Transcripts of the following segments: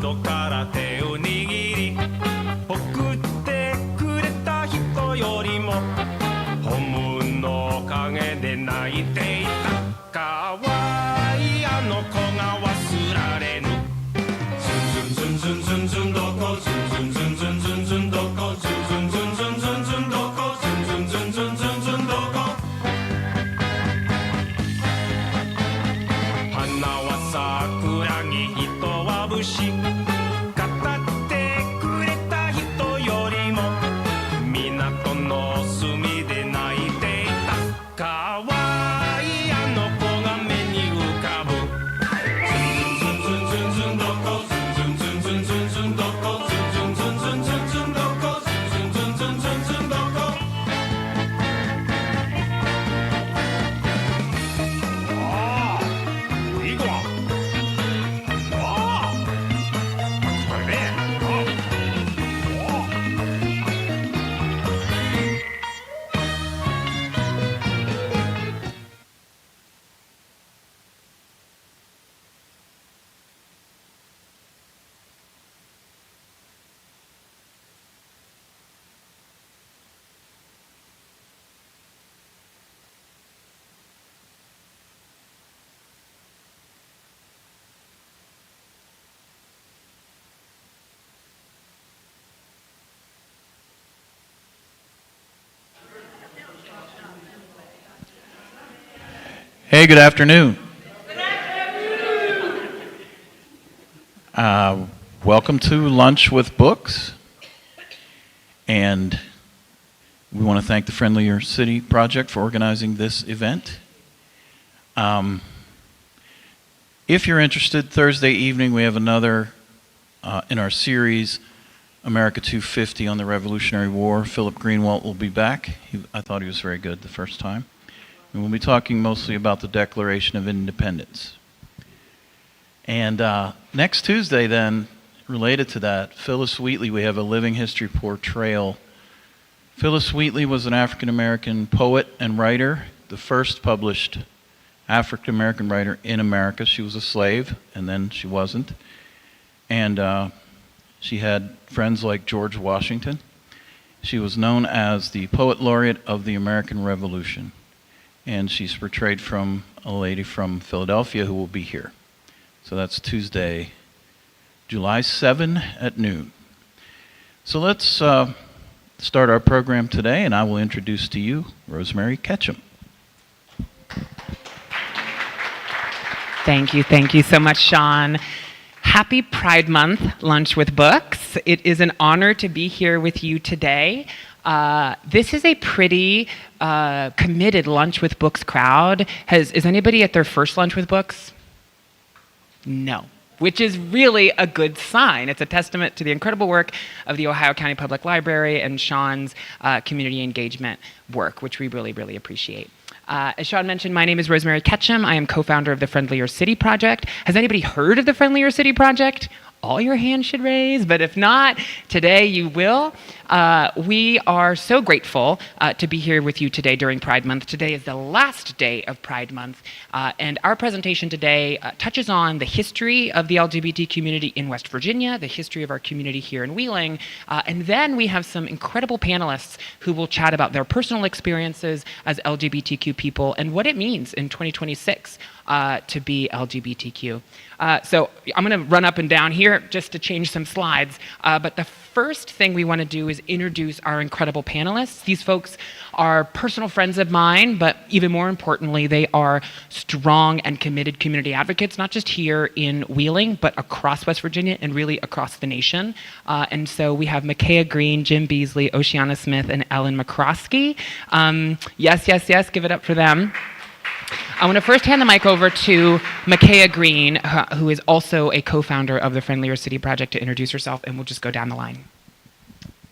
窓から手を握り送ってくれた人よりもホームの陰で泣いていたかわいいあの子が忘られぬズンズンズンズンズンズンどこズンズンズンズンズンズンどこズンズンズンズンズンズンどこズンズンズンズンズンズンどこ花は桜木人は武士語ってくれた人よりも港の隅で泣いていたかわいいあの子が目に浮かぶズンズンズンズンズンどこズンズンズンズンズンどこズンズンズンズンズンズンどこズンズンズンズンズンズンどこああいい子はああこれねHey, good afternoon. Welcome to Lunch with Books. And we want to thank the Friendlier City Project for organizing this event. If you're interested, Thursday evening we have another in our series, America 250 on the Revolutionary War. Philip Greenwald will be back. I thought he was very good the first time. And we'll be talking mostly about the Declaration of Independence. And next Tuesday then, related to that, Phyllis Wheatley, we have a living history portrayal. Phyllis Wheatley was an African-American poet and writer, the first published African-American writer in America. She was a slave, and then she wasn't. And she had friends like George Washington. She was known as the Poet Laureate of the American Revolution. And she's portrayed from a lady from Philadelphia who will be here. So that's Tuesday, July 7 at noon. So let's start our program today, and I will introduce to you Rosemary Ketchum. Thank you so much, Sean. Happy Pride Month, Lunch with Books. It is an honor to be here with you today. This is a pretty committed Lunch with Books crowd. Is anybody at their first Lunch with Books? No, which is really a good sign. It's a testament to the incredible work of the Ohio County Public Library and Sean's community engagement work, which we really, really appreciate. As Sean mentioned, my name is Rosemary Ketchum. I am co-founder of the Friendlier City Project. Has anybody heard of the Friendlier City Project? All your hands should raise, but if not, today you will. We are so grateful to be here with you today during Pride Month. Today is the last day of Pride Month, and our presentation today touches on the history of the LGBT community in West Virginia, the history of our community here in Wheeling, and then we have some incredible panelists who will chat about their personal experiences as LGBTQ people and what it means in 2026 to be LGBTQ. So I'm going to run up and down here just to change some slides, but the first thing we want to do is introduce our incredible panelists. These folks are personal friends of mine, but even more importantly, they are strong and committed community advocates, not just here in Wheeling, but across West Virginia and really across the nation. And so we have Makaya Green, Jim Beasley, Oceana Smith, and Ellen McCroskey. Yes, give it up for them. I want to first hand the mic over to Makaya Green, who is also a co-founder of the Friendlier City Project, to introduce herself, and we'll just go down the line.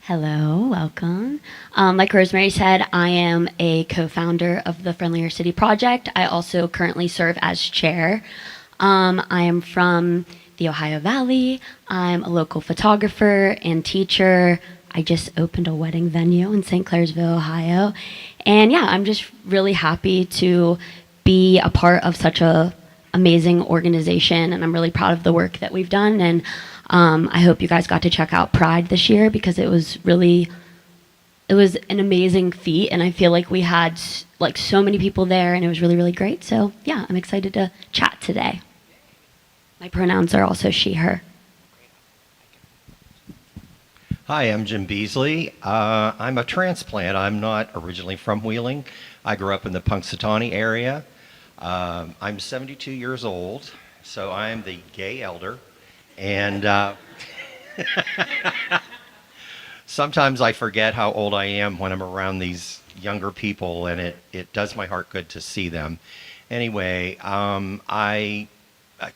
Hello, welcome. Like Rosemary said, I am a co-founder of the Friendlier City Project. I also currently serve as chair. I am from the Ohio Valley. I'm a local photographer and teacher. I just opened a wedding venue in St. Clairsville, Ohio. And yeah, I'm just really happy to be a part of such a amazing organization, and I'm really proud of the work that we've done. And I hope you guys got to check out Pride this year because it was an amazing feat, and I feel like we had like so many people there, and it was really, really great. So yeah, I'm excited to chat today. My pronouns are also she, her. Hi, I'm Jim Beasley. I'm a transplant. I'm not originally from Wheeling. I grew up in the Punxsutawney area. I'm 72 years old, so I am the gay elder. And sometimes I forget how old I am when I'm around these younger people, and it does my heart good to see them. Anyway, I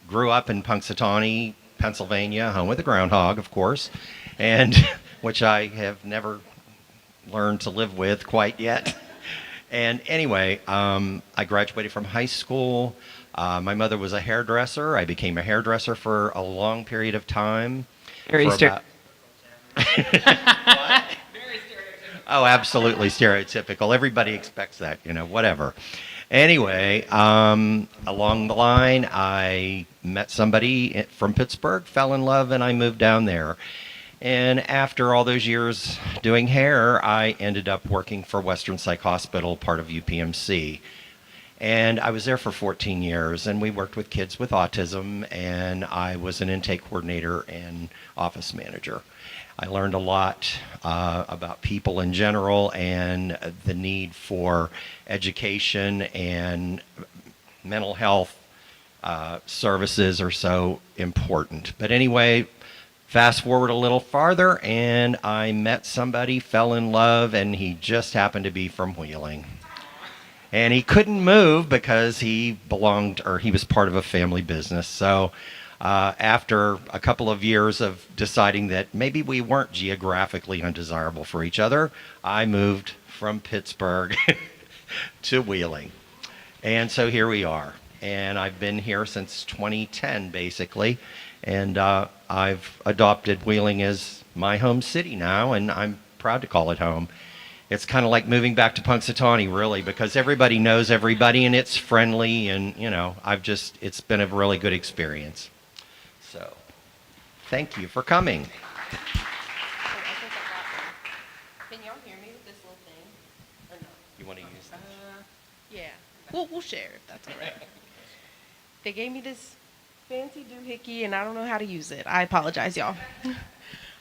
grew up in Punxsutawney, Pennsylvania, home of the groundhog, of course, and which I have never learned to live with quite yet. And anyway, I graduated from high school. My mother was a hairdresser. I became a hairdresser for a long period of time. Very For about- Oh, absolutely stereotypical. Everybody expects that, whatever. Anyway, along the line, I met somebody from Pittsburgh, fell in love, and I moved down there. And after all those years doing hair, I ended up working for Western Psych Hospital, part of UPMC. And I was there for 14 years, and we worked with kids with autism, and I was an intake coordinator and office manager. I learned a lot about people in general and the need for education and mental health services are so important. But anyway, fast forward a little farther, and I met somebody, fell in love, and he just happened to be from Wheeling. And he couldn't move because he was part of a family business. So after a couple of years of deciding that maybe we weren't geographically undesirable for each other, I moved from Pittsburgh to Wheeling. And so here we are. And I've been here since 2010, basically. And I've adopted Wheeling as my home city now, and I'm proud to call it home. It's kind of like moving back to Punxsutawney, really, because everybody knows everybody, and it's friendly, and, it's been a really good experience. So, thank you for coming. Can y'all hear me with this little thing? Or no? You want to use that? Yeah. We'll share if that's all right. They gave me this fancy doohickey, and I don't know how to use it. I apologize, y'all.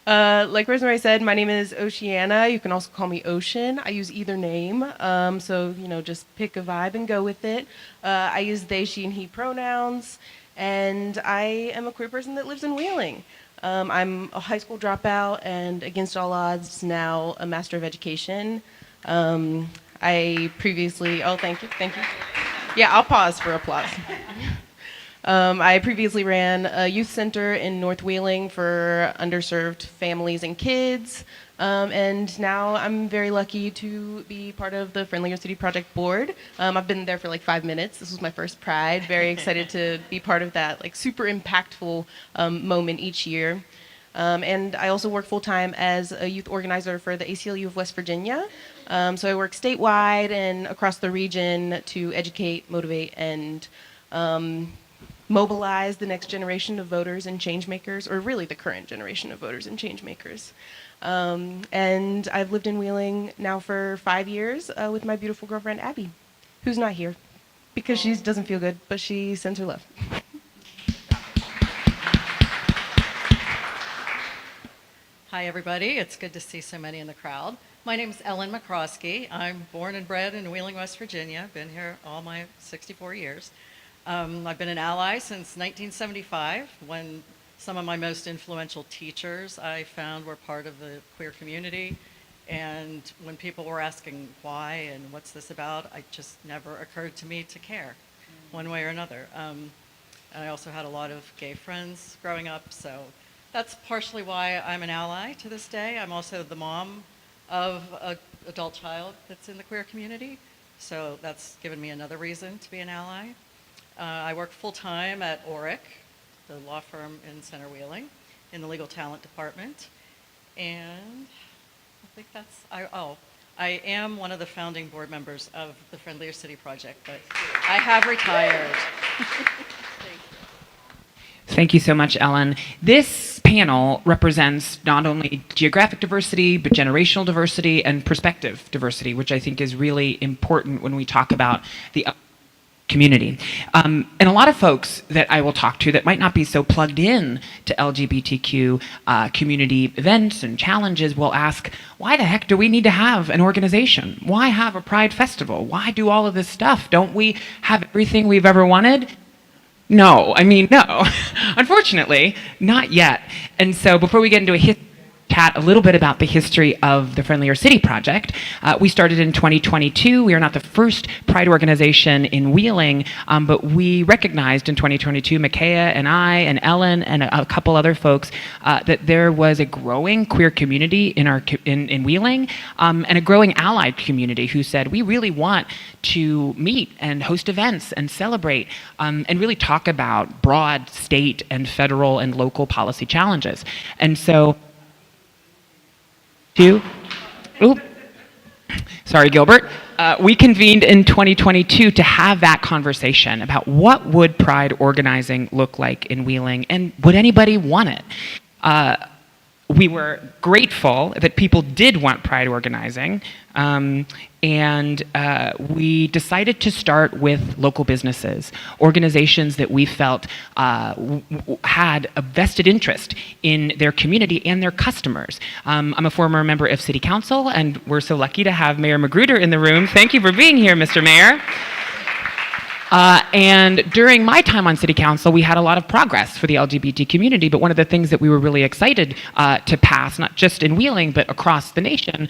Like Rosemary said, my name is Oceana. You can also call me Ocean. I use either name, so just pick a vibe and go with it. I use they, she, and he pronouns, and I am a queer person that lives in Wheeling. I'm a high school dropout, and against all odds, now a Master of Education. I previously, thank you. Yeah, I'll pause for applause. I previously ran a youth center in North Wheeling for underserved families and kids, and now I'm very lucky to be part of the Friendlier City Project board. I've been there for like 5 minutes. This was my first Pride. Very excited to be part of that like super impactful moment each year. And I also work full-time as a youth organizer for the ACLU of West Virginia. So I work statewide and across the region to educate, motivate, and mobilize the next generation of voters and change makers, or really the current generation of voters and change makers. And I've lived in Wheeling now for 5 years with my beautiful girlfriend, Abby, who's not here because she doesn't feel good, but she sends her love. Hi, everybody. It's good to see so many in the crowd. My name is Ellen McCroskey. I'm born and bred in Wheeling, West Virginia. Been here all my 64 years. I've been an ally since 1975, when some of my most influential teachers I found were part of the queer community. And when people were asking why and what's this about, it just never occurred to me to care one way or another. And I also had a lot of gay friends growing up, so that's partially why I'm an ally to this day. I'm also the mom of an adult child that's in the queer community, so that's given me another reason to be an ally. I work full-time at Orrick, the law firm in Center Wheeling, in the legal talent department. And I think that's, I am one of the founding board members of the Friendlier City Project, but I have retired. Thank you so much, Ellen. This panel represents not only geographic diversity, but generational diversity and perspective diversity, which I think is really important when we talk about the community. And a lot of folks that I will talk to that might not be so plugged in to LGBTQ community events and challenges will ask, why the heck do we need to have an organization? Why have a Pride Festival? Why do all of this stuff? Don't we have everything we've ever wanted? No, no. Unfortunately, not yet. And so before we get into a chat a little bit about the history of the Friendlier City Project. We started in 2022. We are not the first Pride organization in Wheeling, but we recognized in 2022, Makaya and I and Ellen and a couple other folks, that there was a growing queer community in Wheeling, and a growing allied community who said, we really want to meet and host events and celebrate, and really talk about broad state and federal and local policy challenges. And so Sorry, Gilbert. We convened in 2022 to have that conversation about what would Pride organizing look like in Wheeling, and would anybody want it? We were grateful that people did want Pride organizing, and we decided to start with local businesses, organizations that we felt had a vested interest in their community and their customers. I'm a former member of City Council, and we're so lucky to have Mayor Magruder in the room. Thank you for being here, Mr. Mayor. And during my time on City Council, we had a lot of progress for the LGBT community, but one of the things that we were really excited to pass, not just in Wheeling, but across the nation,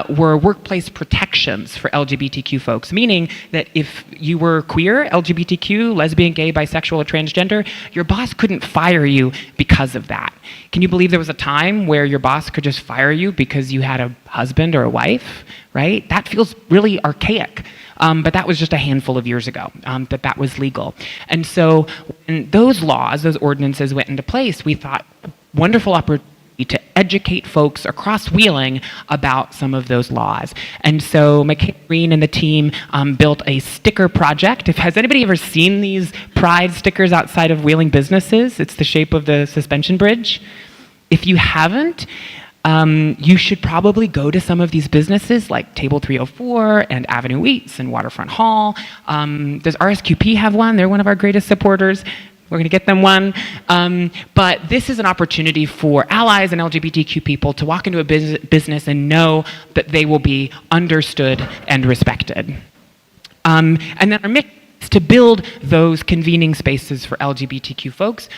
were workplace protections for LGBTQ folks, meaning that if you were queer, LGBTQ, lesbian, gay, bisexual, or transgender, your boss couldn't fire you because of that. Can you believe there was a time where your boss could just fire you because you had a husband or a wife, right? That feels really archaic. But that was just a handful of years ago that was legal. And so when those laws, those ordinances went into place, we thought, wonderful opportunity to educate folks across Wheeling about some of those laws. And so McKay Green and the team built a sticker project. Has anybody ever seen these Pride stickers outside of Wheeling businesses? It's the shape of the suspension bridge. If you haven't, you should probably go to some of these businesses like Table 304 and Avenue Eats and Waterfront Hall. Does RSQP have one? They're one of our greatest supporters. We're going to get them one. But this is an opportunity for allies and LGBTQ people to walk into a business and know that they will be understood and respected. And then our mission is to build those convening spaces for LGBTQ folks.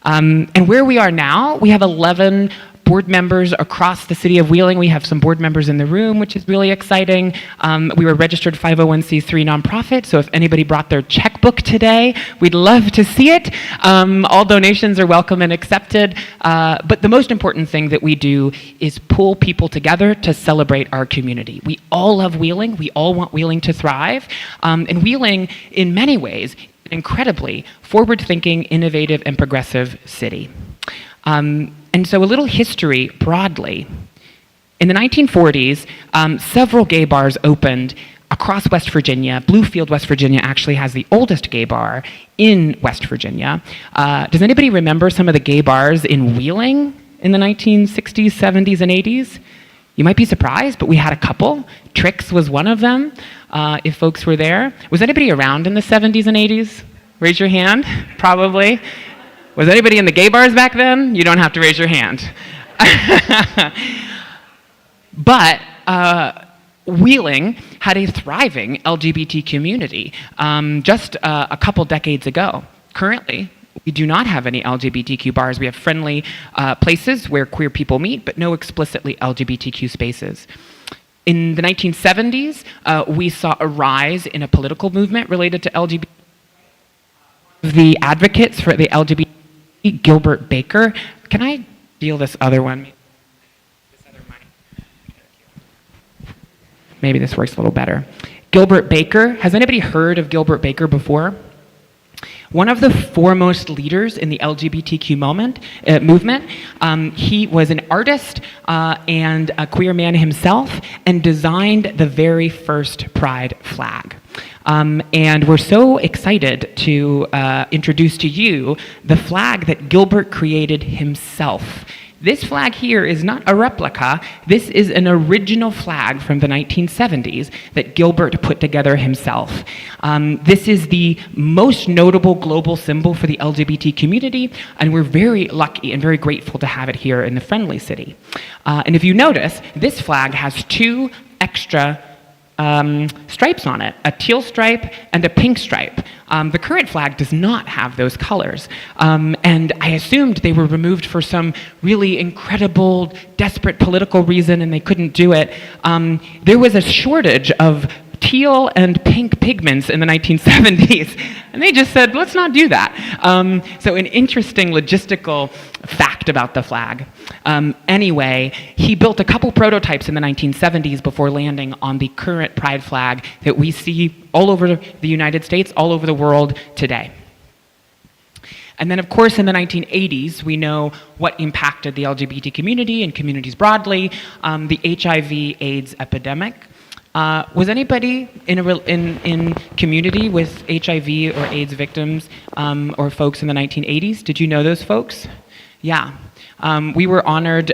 And where we are now, we have 11 board members across the city of Wheeling. We have some board members in the room, which is really exciting. We were a registered 501c3 nonprofit, so if anybody brought their checkbook today, we'd love to see it. All donations are welcome and accepted. But the most important thing that we do is pull people together to celebrate our community. We all love Wheeling. We all want Wheeling to thrive. And Wheeling, in many ways, incredibly forward-thinking, innovative, and progressive city. And so a little history broadly. In the 1940s, several gay bars opened across West Virginia. Bluefield, West Virginia actually has the oldest gay bar in West Virginia. Does anybody remember some of the gay bars in Wheeling in the 1960s, 70s, and 80s? You might be surprised, but we had a couple. Trix was one of them, if folks were there. Was anybody around in the 70s and 80s? Raise your hand, probably. Was anybody in the gay bars back then? You don't have to raise your hand. But Wheeling had a thriving LGBT community just a couple decades ago. Currently, we do not have any LGBTQ bars. We have friendly places where queer people meet, but no explicitly LGBTQ spaces. In the 1970s, we saw a rise in a political movement related to LGBT. The advocates for the LGBT, Gilbert Baker. Can I deal this other one? This other mic. Maybe this works a little better. Gilbert Baker. Has anybody heard of Gilbert Baker before? One of the foremost leaders in the LGBTQ movement. He was an artist and a queer man himself and designed the very first Pride flag. And we're so excited to introduce to you the flag that Gilbert created himself. This flag here is not a replica. This is an original flag from the 1970s that Gilbert put together himself. This is the most notable global symbol for the LGBT community, and we're very lucky and very grateful to have it here in the Friendly City. And if you notice, this flag has two extra stripes on it, a teal stripe and a pink stripe. The current flag does not have those colors. And I assumed they were removed for some really incredible, desperate political reason and they couldn't do it. There was a shortage of teal and pink pigments in the 1970s, and they just said, let's not do that. So an interesting logistical fact about the flag. Anyway, he built a couple prototypes in the 1970s before landing on the current Pride flag that we see all over the United States, all over the world today. And then, of course, in the 1980s, we know what impacted the LGBT community and communities broadly, the HIV/AIDS epidemic. Was anybody in community with HIV or AIDS victims or folks in the 1980s? Did you know those folks? Yeah. We were honored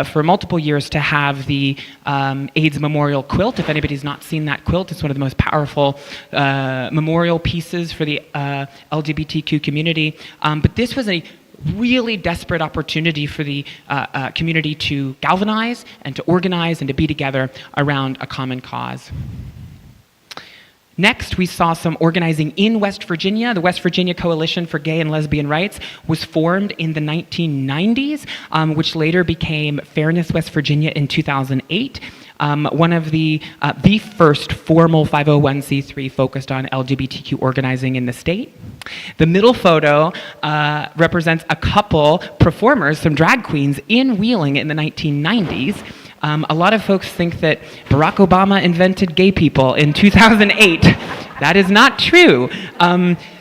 for multiple years to have the AIDS Memorial Quilt. If anybody's not seen that quilt, it's one of the most powerful memorial pieces for the LGBTQ community. But this was a really desperate opportunity for the community to galvanize and to organize and to be together around a common cause. Next, we saw some organizing in West Virginia. The West Virginia Coalition for Gay and Lesbian Rights was formed in the 1990s, which later became Fairness West Virginia in 2008. One of the first formal 501c3 focused on LGBTQ organizing in the state. The middle photo represents a couple performers, some drag queens in Wheeling in the 1990s. A lot of folks think that Barack Obama invented gay people in 2008. That is not true.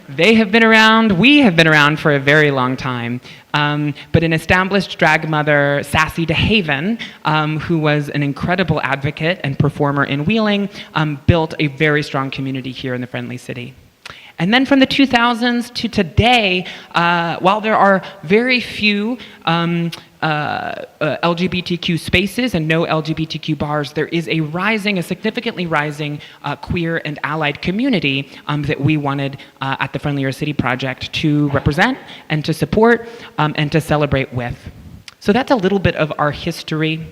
They have been around, we have been around for a very long time. But an established drag mother, Sassy DeHaven, who was an incredible advocate and performer in Wheeling, built a very strong community here in the Friendly City. And then from the 2000s to today, while there are very few LGBTQ spaces and no LGBTQ bars, there is a significantly rising queer and allied community that we wanted at the Friendlier City Project to represent and to support and to celebrate with. So that's a little bit of our history.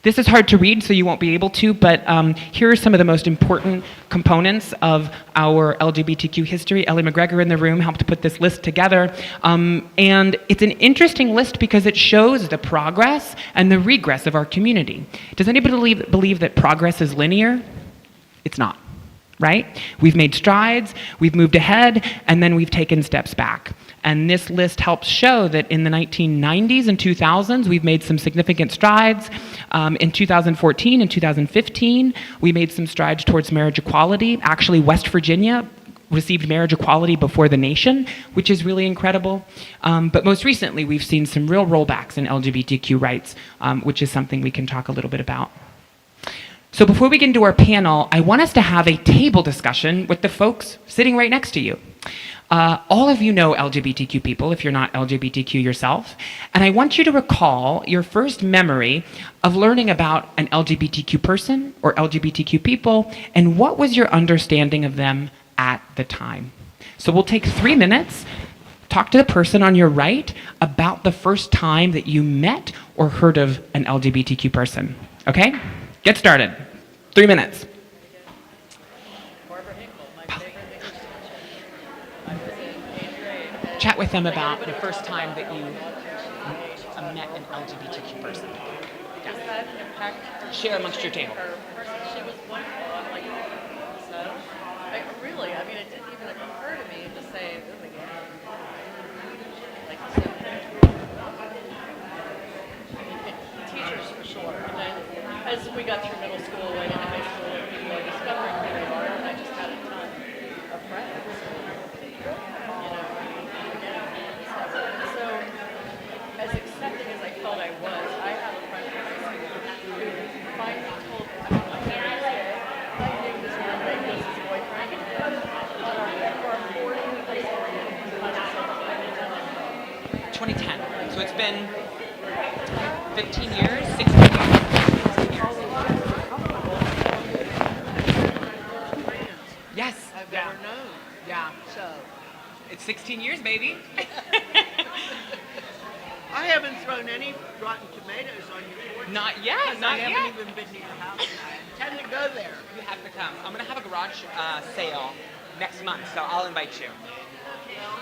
This is hard to read, so you won't be able to, but here are some of the most important components of our LGBTQ history. Ellie McGregor in the room helped put this list together. And it's an interesting list because it shows the progress and the regress of our community. Does anybody believe that progress is linear? It's not. Right? We've made strides, we've moved ahead, and then we've taken steps back. And this list helps show that in the 1990s and 2000s, we've made some significant strides. In 2014 and 2015, we made some strides towards marriage equality. Actually, West Virginia received marriage equality before the nation, which is really incredible. But most recently, we've seen some real rollbacks in LGBTQ rights, which is something we can talk a little bit about. So before we get into our panel, I want us to have a table discussion with the folks sitting right next to you. All of you know LGBTQ people, if you're not LGBTQ yourself, and I want you to recall your first memory of learning about an LGBTQ person or LGBTQ people, and what was your understanding of them at the time. So we'll take 3 minutes, talk to the person on your right about the first time that you met or heard of an LGBTQ person, okay? Get started. 3 minutes. Chat with them about the first time that you met an LGBTQ person. Yeah. Share amongst your table. She was wonderful. I'm like, so, really, I mean, it didn't even occur to me to say, oh my God. Like, so, teachers for sure. And then as we got through middle school and into high school, and people are discovering who they are, and I just had a ton of friends. You know, so as accepting as I felt I was, I have a friend from high school who finally told my parents, I think this one guy was his boyfriend, 2010. So it's been 15 years, 16 years. 16 years. Yes. I've Yeah. never known. Yeah. So It's 16 years, baby. I haven't thrown any rotten tomatoes on your porch. Not yet. because Not I yet. haven't even been to your house. I intend to go there. You have to come. I'm gonna have a garage sale next month, so I'll invite you.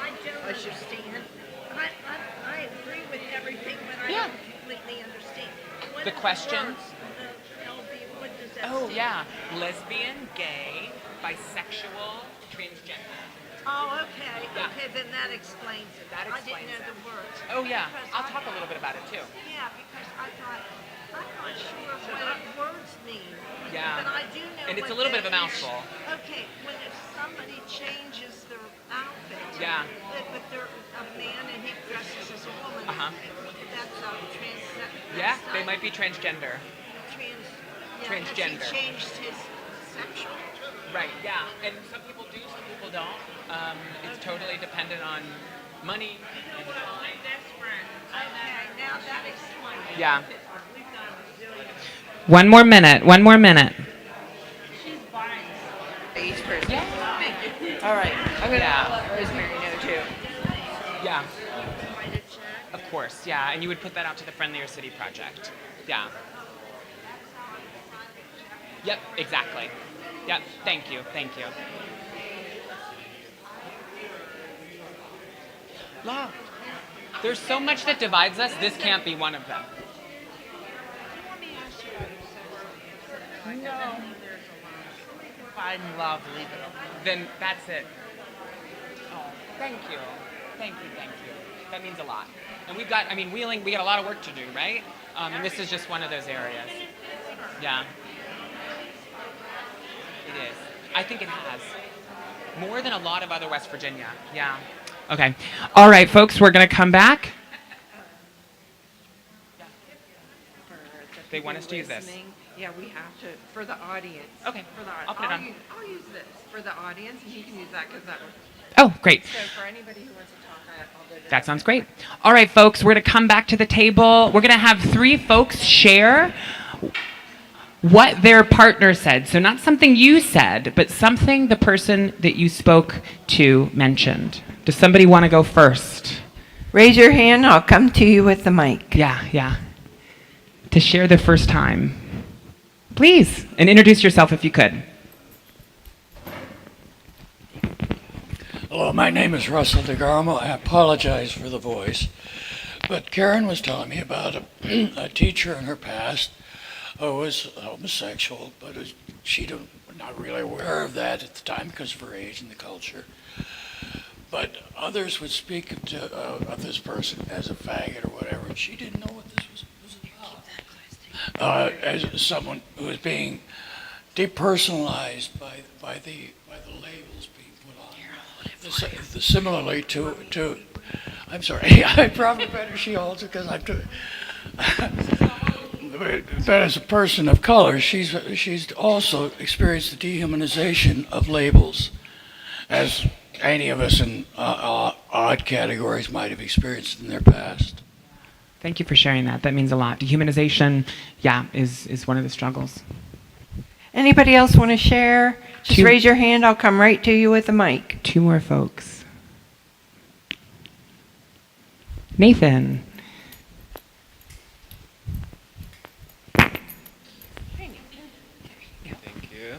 I don't understand. I agree with everything, but I Yeah. don't completely understand. What The are questions? words, LB, what does that Oh stand yeah, lesbian, gay, bisexual, transgender. Oh, okay. Yeah. Okay, then that explains it. That I explains didn't know it. the words. Oh yeah, Because I'll talk a little bit about it too. Yeah, because I thought, I'm not sure what words mean. Yeah. But I do know And it's what a little bit of a that mouthful. is. Okay, when if somebody changes their outfit. Yeah. But they're a man and he dresses as a woman. Uh-huh. That's trans. Yeah, that's they not might be transgender. Transgender. Has he changed his sexual? Right, yeah. And some people do, some people don't. It's totally dependent on money. Okay, now that explains it. Yeah. One more minute. One more minute. Each person. Yeah. All right. I'm gonna Yeah. let Rosemary know too. Yeah. Of course, yeah. And you would put that out to the Friendlier City Project. Yeah. Yep, exactly. Yep, thank you, thank you. Love. There's so much that divides us, this can't be one of them. No. Find love, leave it alone. Then that's it. Oh, thank you. Thank you, thank you. That means a lot. And we've got, I mean, Wheeling, we got a lot of work to do, right? And this is just one of those areas. Yeah. It is. I think it has. More than a lot of other West Virginia. Yeah. Okay. All right, folks, we're going to come back. They want us to use this. Listening, yeah, we have to, for the audience. Okay, For the, I'll put it on. I'll use this for the audience, and you can use that because that was, Oh, great. so for anybody who wants to talk, I'll go to That sounds great. All right, folks, we're going to come back to the table. We're going to have 3 folks share what their partner said. So not something you said, but something the person that you spoke to mentioned. Does somebody want to go first? Raise your hand, I'll come to you with the mic. Yeah. To share the first time. Please, and introduce yourself if you could. Hello, my name is Russell DeGarmo. I apologize for the voice. But Karen was telling me about a teacher in her past who was homosexual, but she was not really aware of that at the time because of her age and the culture. But others would speak of this person as a faggot or whatever, and she didn't know what this was about. As someone who was being depersonalized by the labels being put on. Similarly to I'm sorry, I probably better she also because I'm too. But as a person of color, she's also experienced the dehumanization of labels, as any of us in odd categories might have experienced in their past. Thank you for sharing that. That means a lot. Dehumanization, is one of the struggles. Anybody else want to share? Just 2 raise your hand, I'll come right to you with the mic. 2 more folks. Nathan. Thank you.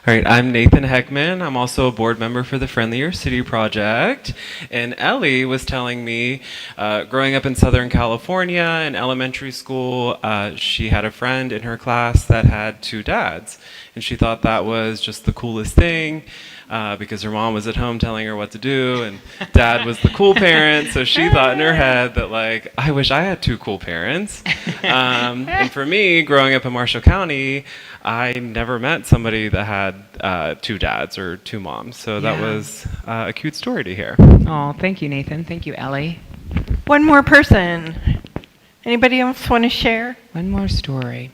All right, I'm Nathan Heckman. I'm also a board member for the Friendlier City Project. And Ellie was telling me, growing up in Southern California in elementary school, she had a friend in her class that had 2 dads. And she thought that was just the coolest thing because her mom was at home telling her what to do and dad was the cool parent. So she thought in her head that, like, I wish I had 2 cool parents. And for me, growing up in Marshall County, I never met somebody that had 2 dads or 2 moms. So that was a cute story to hear. Oh, thank you, Nathan. Thank you, Ellie. One more person. Anybody else want to share? One more story.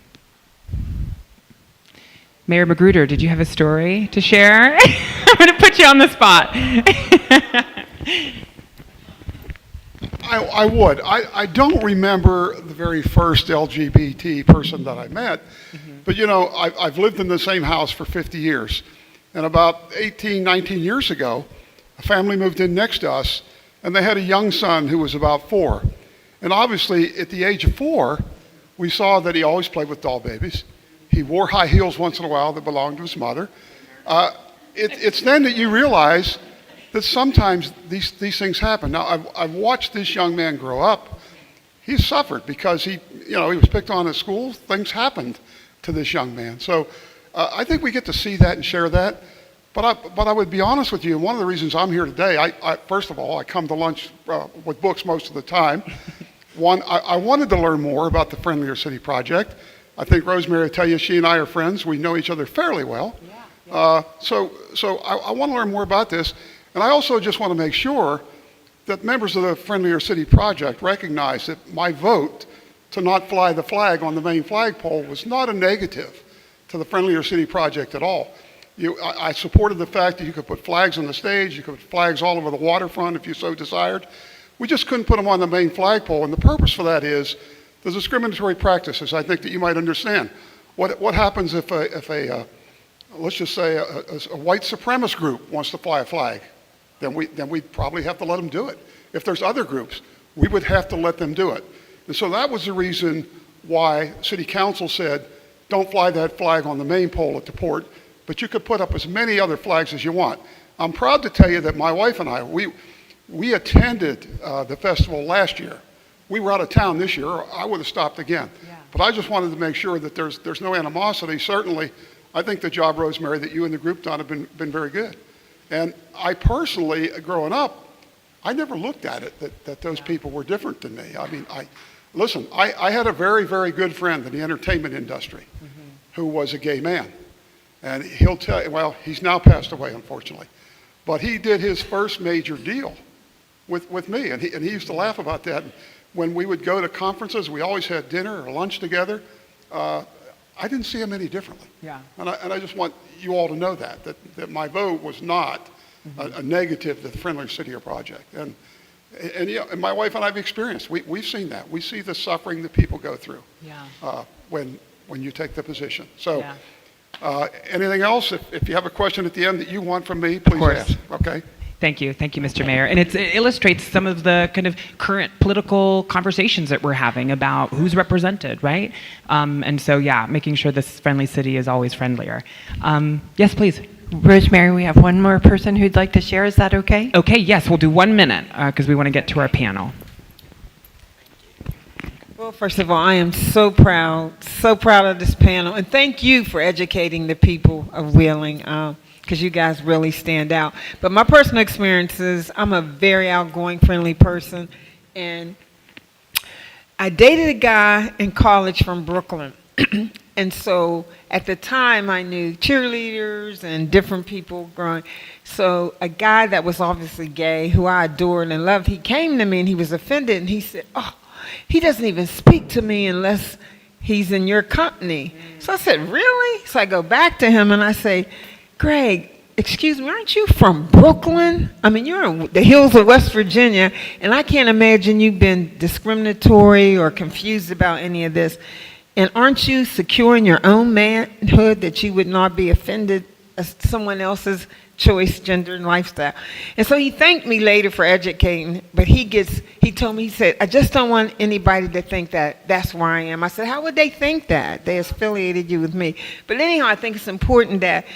Mayor Magruder, did you have a story to share? I'm going to put you on the spot. I would. I don't remember the very first LGBT person that I met, but you know, I've lived in the same house for 50 years. And about 18, 19 years ago, a family moved in next to us, and they had a young son who was about 4. And obviously, at the age of 4, we saw that he always played with doll babies. He wore high heels once in a while that belonged to his mother. It's then that you realize that sometimes these things happen. Now, I've watched this young man grow up. He's suffered because he was picked on at school. Things happened to this young man. So I think we get to see that and share that. But I would be honest with you, and one of the reasons I'm here today, first of all, I come to lunch with books most of the time. One, I wanted to learn more about the Friendlier City Project. I think Rosemary will tell you she and I are friends. We know each other fairly well. So I want to learn more about this. And I also just want to make sure that members of the Friendlier City Project recognize that my vote to not fly the flag on the main flagpole was not a negative to the Friendlier City Project at all. I supported the fact that you could put flags on the stage, you could put flags all over the waterfront if you so desired. We just couldn't put them on the main flagpole, and the purpose for that is the discriminatory practices. I think that you might understand. What happens if let's just say a white supremacist group wants to fly a flag? Then we'd probably have to let them do it. If there's other groups, we would have to let them do it. And so that was the reason why City Council said, don't fly that flag on the main pole at the port, but you could put up as many other flags as you want. I'm proud to tell you that my wife and I, we attended the festival last year. We were out of town this year, or I would have stopped again. Yeah. But I just wanted to make sure that there's no animosity. Certainly, I think the job, Rosemary, that you and the group done have been very good. And I personally, growing up, I never looked at it that those people were different than me. I mean, I had a very, very good friend in the entertainment industry who was a gay man. And he'll tell you, well, he's now passed away, unfortunately. But he did his first major deal with me. And he used to laugh about that. When we would go to conferences, we always had dinner or lunch together. I didn't see him any differently. Yeah. And I just want you all to know that my vote was not a negative to the Friendlier City Project. And my wife and I have experienced. We've seen that. We see the suffering that people go through when you take the position. So anything else? If you have a question at the end that you want from me, please ask. Okay. Thank you, Mr. Mayor. And it illustrates some of the kind of current political conversations that we're having about who's represented, right? And so, making sure this friendly city is always friendlier. Yes, please. Rosemary, we have one more person who'd like to share. Is that okay? Okay, yes, we'll do 1 minute because we want to get to our panel. Well, first of all, I am so proud of this panel. And thank you for educating the people of Wheeling. Because you guys really stand out. But my personal experiences, I'm a very outgoing, friendly person. And I dated a guy in college from Brooklyn. And so at the time, I knew cheerleaders and different people growing. So a guy that was obviously gay, who I adored and loved, he came to me and he was offended. And he said, oh, he doesn't even speak to me unless he's in your company. So I said, really? So I go back to him and I say, Greg, excuse me, aren't you from Brooklyn? I mean, you're in the hills of West Virginia, and I can't imagine you've been discriminatory or confused about any of this. And aren't you secure in your own manhood that you would not be offended as someone else's choice, gender, and lifestyle? And so he thanked me later for educating, but he told me, he said, I just don't want anybody to think that that's where I am. I said, how would they think that? They affiliated you with me. But anyhow, I think it's important that,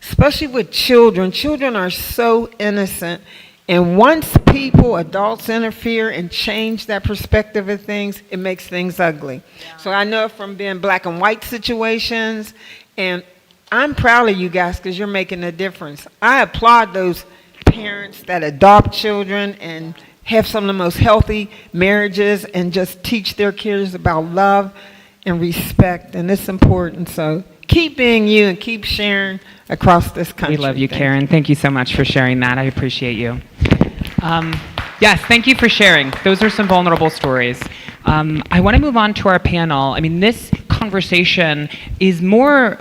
especially with children are so innocent. And once adults interfere and change that perspective of things, it makes things ugly. Yeah. So I know from being black and white situations, and I'm proud of you guys because you're making a difference. I applaud those parents that adopt children and have some of the most healthy marriages and just teach their kids about love and respect, and it's important. So keep being you and keep sharing across this country. We love you, Karen. Thank you so much for sharing that. I appreciate you. Yes, thank you for sharing. Those are some vulnerable stories. I want to move on to our panel. I mean, this conversation is more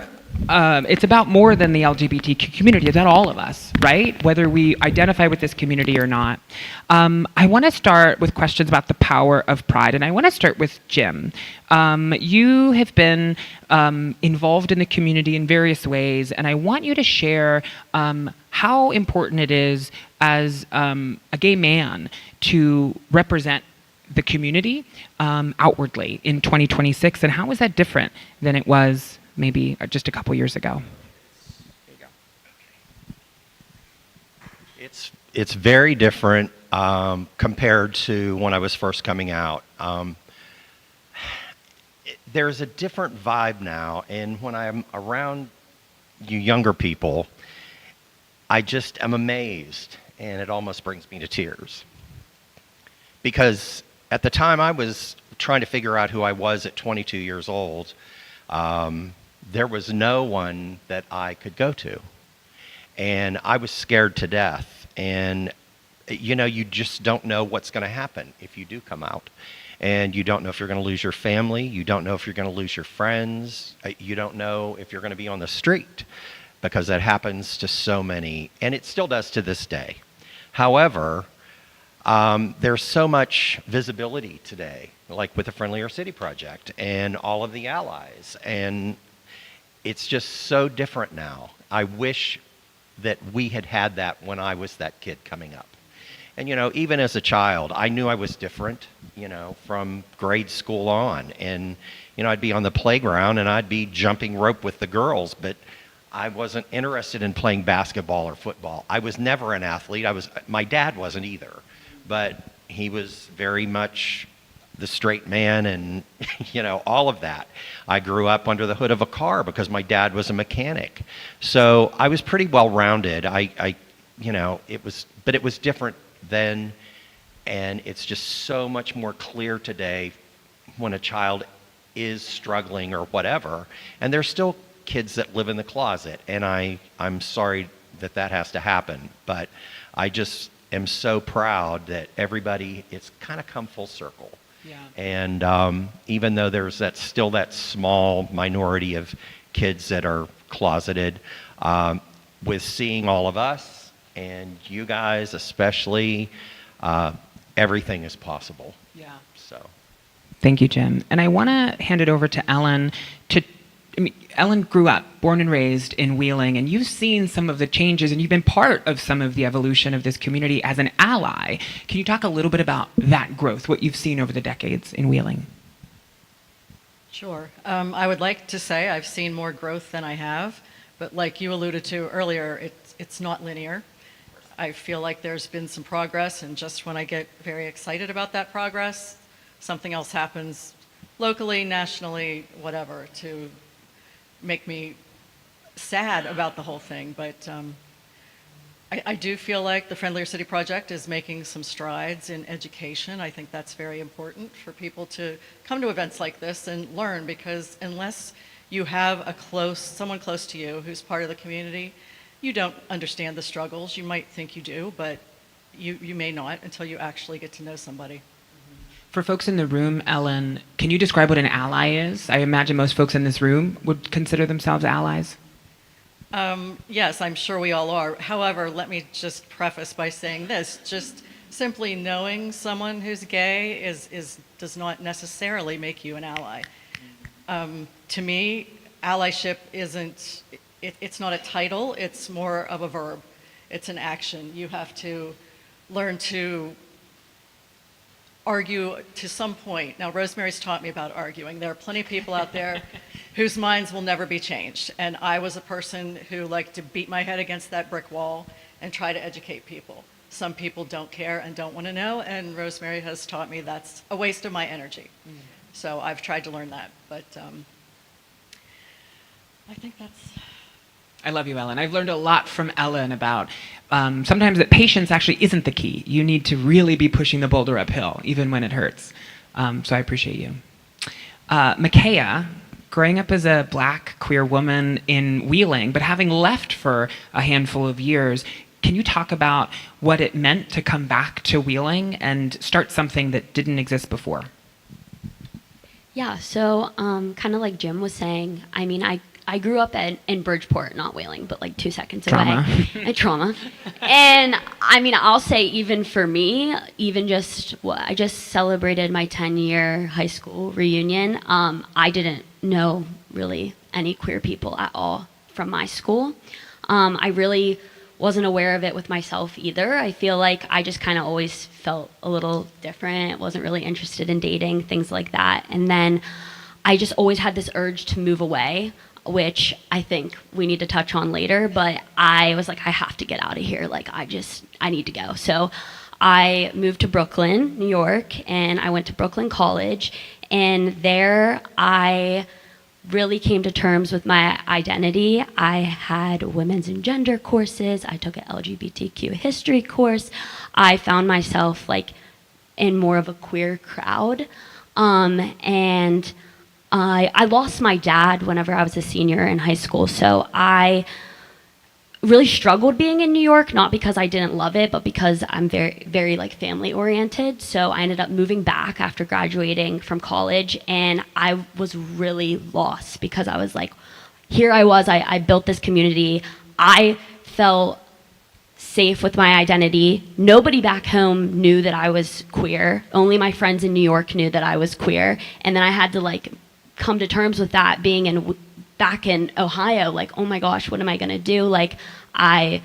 it's about more than the LGBTQ community. It's about all of us, right? Whether we identify with this community or not. I want to start with questions about the power of pride, and I want to start with Jim. You have been involved in the community in various ways, and I want you to share how important it is as a gay man to represent the community outwardly in 2026, and how is that different than it was maybe just a couple years ago? It's very different compared to when I was first coming out. There's a different vibe now, and when I'm around you younger people, I just am amazed, and it almost brings me to tears. Because at the time I was trying to figure out who I was at 22 years old, there was no one that I could go to. And I was scared to death. And, you know, you just don't know what's going to happen if you do come out. And you don't know if you're going to lose your family. You don't know if you're going to lose your friends. You don't know if you're going to be on the street, because that happens to so many. And it still does to this day. However, there's so much visibility today, like with the Friendlier City Project and all of the allies. And it's just so different now. I wish that we had had that when I was that kid coming up. And, you know, even as a child, I knew I was different, you know, from grade school on. And, you know, I'd be on the playground and I'd be jumping rope with the girls, but I wasn't interested in playing basketball or football. I was never an athlete. My dad wasn't either, but he was very much the straight man and, you know, all of that. I grew up under the hood of a car because my dad was a mechanic. So I was pretty well-rounded. You know, it was different then, and it's just so much more clear today when a child is struggling or whatever. And there's still kids that live in the closet, and I'm sorry that has to happen, but I just am so proud that it's kind of come full circle. Yeah. And even though there's still that small minority of kids that are closeted, with seeing all of us and you guys especially, everything is possible. Yeah. So. Thank you, Jim. And I want to hand it over to Ellen. Ellen grew up, born and raised in Wheeling, and you've seen some of the changes, and you've been part of some of the evolution of this community as an ally. Can you talk a little bit about that growth, what you've seen over the decades in Wheeling? Sure. I would like to say I've seen more growth than I have, but like you alluded to earlier, it's not linear. I feel like there's been some progress, and just when I get very excited about that progress, something else happens locally, nationally, whatever, to make me sad about the whole thing. But I do feel like the Friendlier City Project is making some strides in education. I think that's very important for people to come to events like this and learn, because unless you have someone close to you who's part of the community, you don't understand the struggles. You might think you do, but you may not until you actually get to know somebody. For folks in the room, Ellen, can you describe what an ally is? I imagine most folks in this room would consider themselves allies. Yes, I'm sure we all are. However, let me just preface by saying this. Just simply knowing someone who's gay does not necessarily make you an ally. To me, allyship it's not a title, it's more of a verb. It's an action. You have to learn to argue to some point. Now, Rosemary's taught me about arguing. There are plenty of people out there whose minds will never be changed. And I was a person who liked to beat my head against that brick wall and try to educate people. Some people don't care and don't want to know, and Rosemary has taught me that's a waste of my energy. So I've tried to learn that, but I think that's... I love you, Ellen. I've learned a lot from Ellen about sometimes that patience actually isn't the key. You need to really be pushing the boulder uphill, even when it hurts. So I appreciate you. Makaya, growing up as a black queer woman in Wheeling, but having left for a handful of years, can you talk about what it meant to come back to Wheeling and start something that didn't exist before? Yeah, so kind of like Jim was saying, I mean, I grew up in Bridgeport, not Wheeling, but like 2 seconds Trauma. away. Trauma. And I mean, I'll say even for me, even just I just celebrated my 10-year high school reunion. I didn't know really any queer people at all from my school. I really wasn't aware of it with myself either. I feel like I just kind of always felt a little different, wasn't really interested in dating, things like that. And then I just always had this urge to move away, which I think we need to touch on later, but I was like, I have to get out of here. Like, I need to go. So I moved to Brooklyn, New York, and I went to Brooklyn College, and there I really came to terms with my identity. I had women's and gender courses. I took an LGBTQ history course. I found myself like in more of a queer crowd. And I lost my dad whenever I was a senior in high school. So I really struggled being in New York, not because I didn't love it, but because I'm very, very like family oriented. So I ended up moving back after graduating from college, and I was really lost because I was like, here I was, I built this community. I felt safe with my identity. Nobody back home knew that I was queer. Only my friends in New York knew that I was queer. And then I had to like come to terms with that being back in Ohio, like, oh my gosh, what am I gonna do? Like, I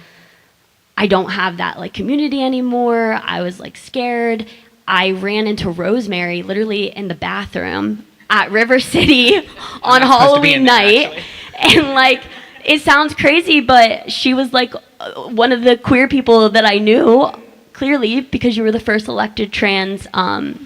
don't have that like community anymore. I was like scared. I ran into Rosemary literally in the bathroom at River City on Halloween night. And like, it sounds crazy, but she was like one of the queer people that I knew, clearly, because you were the first elected trans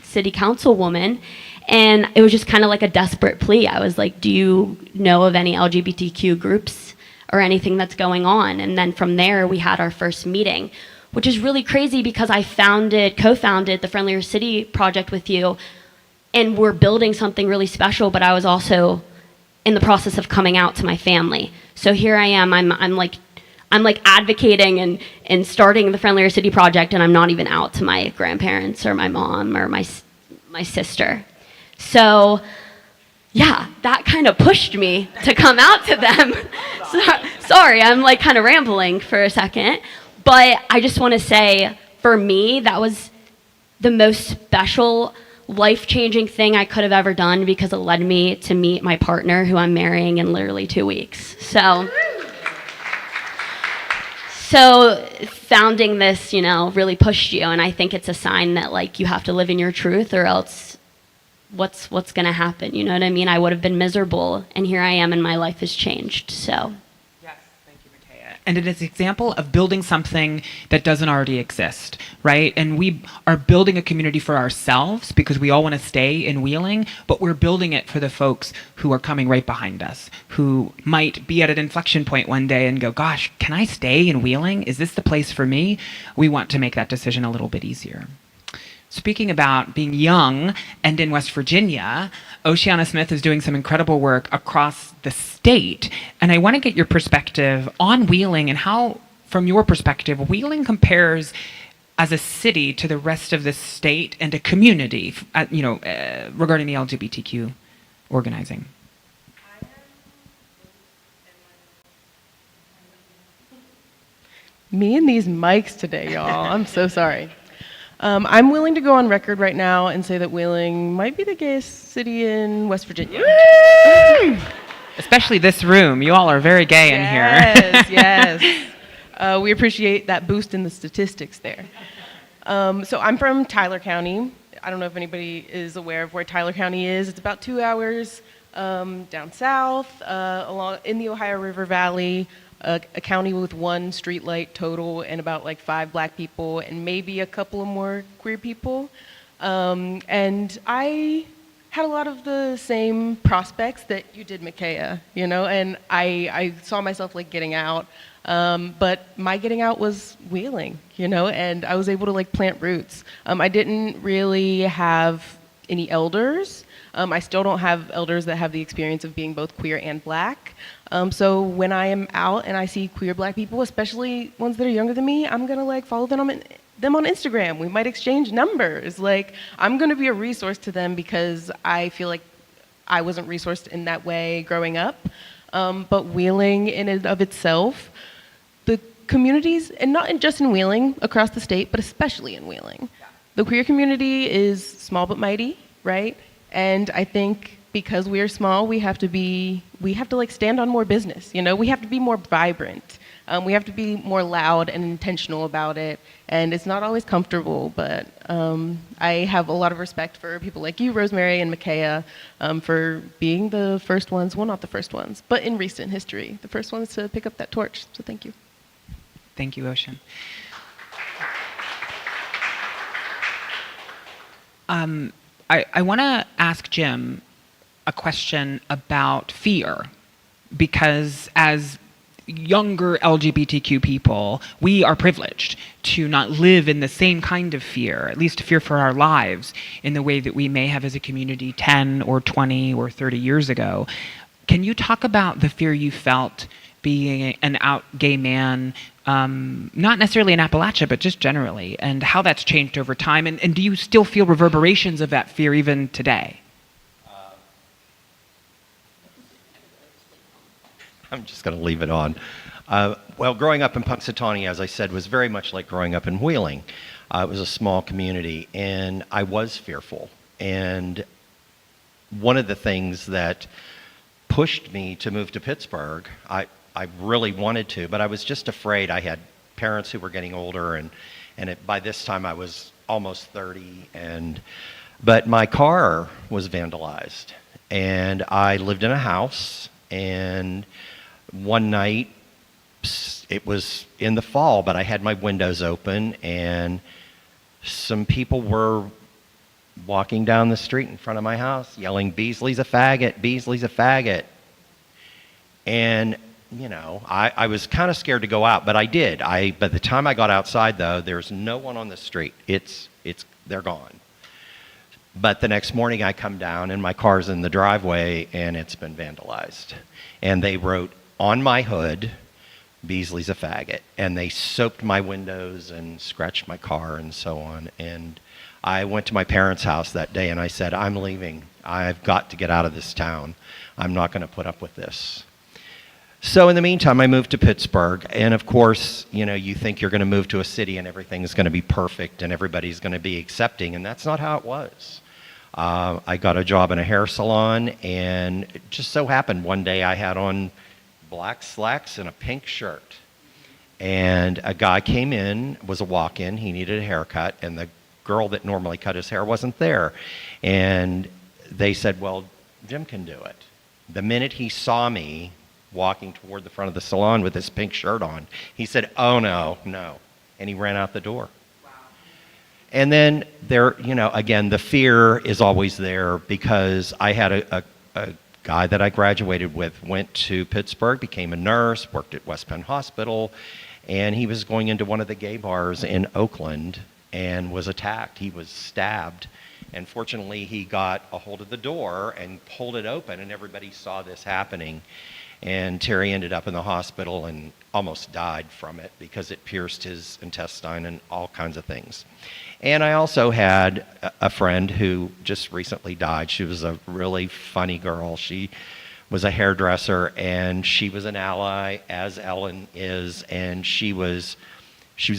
city councilwoman. And it was just kind of like a desperate plea. I was like, do you know of any LGBTQ groups or anything that's going on? And then from there, we had our first meeting, which is really crazy because I co-founded the Friendlier City Project with you, and we're building something really special, but I was also in the process of coming out to my family. So here I am, I'm like advocating and starting the Friendlier City Project, and I'm not even out to my grandparents or my mom or my sister. So, yeah, that kind of pushed me to come out to them. Sorry, I'm like kind of rambling for a second. But I just want to say, for me, that was the most special, life-changing thing I could have ever done because it led me to meet my partner, who I'm marrying in literally 2 weeks. So founding this, really pushed you. And I think it's a sign that, like, you have to live in your truth or else what's going to happen? You know what I mean? I would have been miserable, and here I am, and my life has changed. So, yes, thank you, Makaya. And it is an example of building something that doesn't already exist, right? And we are building a community for ourselves because we all want to stay in Wheeling, but we're building it for the folks who are coming right behind us, who might be at an inflection point one day and go, gosh, can I stay in Wheeling? Is this the place for me? We want to make that decision a little bit easier. Speaking about being young and in West Virginia, Oceana Smith is doing some incredible work across the state. And I want to get your perspective on Wheeling and how, from your perspective, Wheeling compares as a city to the rest of the state and a community, regarding the LGBTQ organizing. Me and these mics today, y'all. I'm so sorry. I'm willing to go on record right now and say that Wheeling might be the gayest city in West Virginia. Especially this room. You all are very gay in here. Yes. We appreciate that boost in the statistics there. So I'm from Tyler County. I don't know if anybody is aware of where Tyler County is. It's about 2 hours down south, along in the Ohio River Valley. A county with 1 streetlight total and about like 5 black people and maybe a couple of more queer people. And I had a lot of the same prospects that you did, Makaya, and I saw myself like getting out. But my getting out was Wheeling, and I was able to like plant roots. I didn't really have any elders. I still don't have elders that have the experience of being both queer and black. So when I am out and I see queer black people, especially ones that are younger than me, I'm gonna like follow them on Instagram. We might exchange numbers. Like, I'm gonna be a resource to them because I feel like I wasn't resourced in that way growing up. but Wheeling in and of itself, the communities, and not just in Wheeling, across the state, but especially in Wheeling, the queer community is small but mighty, right? And I think because we are small, we have to like stand on more business, you know? We have to be more vibrant. We have to be more loud and intentional about it. And it's not always comfortable, but I have a lot of respect for people like you, Rosemary and Micaiah, for being the first ones, well, not the first ones, but in recent history, the first ones to pick up that torch. So thank you. Thank you, Ocean. I want to ask Jim a question about fear, because as younger LGBTQ people, we are privileged to not live in the same kind of fear, at least fear for our lives, in the way that we may have as a community 10 or 20 or 30 years ago. Can you talk about the fear you felt being an out gay man, not necessarily in Appalachia, but just generally, and how that's changed over time? And do you still feel reverberations of that fear even today? I'm just going to leave it on. Well, growing up in Punxsutawney, as I said, was very much like growing up in Wheeling. It was a small community, and I was fearful. And one of the things that pushed me to move to Pittsburgh, I really wanted to, but I was just afraid. I had parents who were getting older, and by this time I was almost 30, but my car was vandalized, and I lived in a house, and one night, it was in the fall, but I had my windows open, and some people were walking down the street in front of my house yelling, "Beasley's a faggot, Beasley's a faggot." And, you know, I was kind of scared to go out, but I did. By the time I got outside, though, there's no one on the street. They're gone. But the next morning I come down, and my car's in the driveway, and it's been vandalized. And they wrote on my hood, "Beasley's a faggot." And they soaped my windows and scratched my car and so on. And I went to my parents' house that day, and I said, "I'm leaving. I've got to get out of this town. I'm not going to put up with this." So in the meantime, I moved to Pittsburgh. And of course, you know, you think you're going to move to a city and everything's going to be perfect and everybody's going to be accepting. And that's not how it was. I got a job in a hair salon, and it just so happened one day I had on black slacks and a pink shirt. And a guy came in, was a walk-in, he needed a haircut, and the girl that normally cut his hair wasn't there. And they said, "Well, Jim can do it." The minute he saw me walking toward the front of the salon with this pink shirt on, he said, "Oh, no, no." And he ran out the door. And then there, you know, again, the fear is always there, because I had a guy that I graduated with, went to Pittsburgh, became a nurse, worked at West Penn Hospital, and he was going into one of the gay bars in Oakland and was attacked. He was stabbed. And fortunately, he got a hold of the door and pulled it open, and everybody saw this happening. And Terry ended up in the hospital and almost died from it because it pierced his intestine and all kinds of things. And I also had a friend who just recently died. She was a really funny girl. She was a hairdresser, and she was an ally, as Ellen is, and she was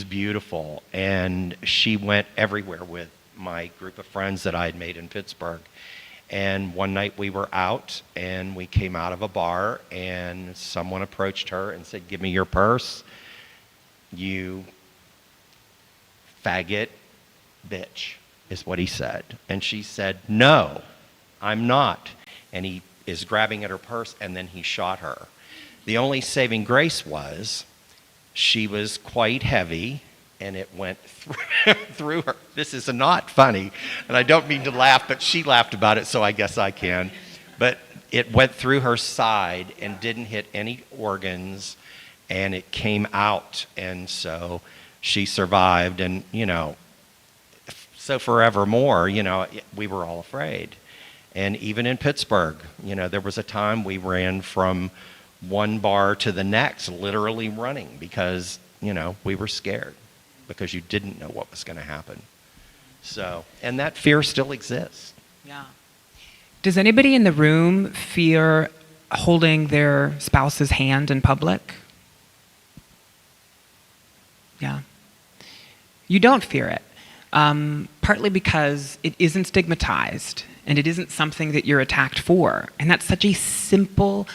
beautiful. And she went everywhere with my group of friends that I had made in Pittsburgh. And one night we were out, and we came out of a bar, and someone approached her and said, "Give me your purse, you faggot bitch," is what he said. And she said, "No, I'm not." And he is grabbing at her purse, and then he shot her. The only saving grace was she was quite heavy, and it went through her. This is not funny, and I don't mean to laugh, but she laughed about it, so I guess I can. But it went through her side and didn't hit any organs, and it came out, and so she survived. And, you know, so forevermore, you know, we were all afraid. And even in Pittsburgh, you know, there was a time we ran from one bar to the next, literally running, because, you know, we were scared, because you didn't know what was going to happen. So, and that fear still exists. Yeah. Does anybody in the room fear holding their spouse's hand in public? Yeah. You don't fear it, partly because it isn't stigmatized and it isn't something that you're attacked for. And that's such a simple,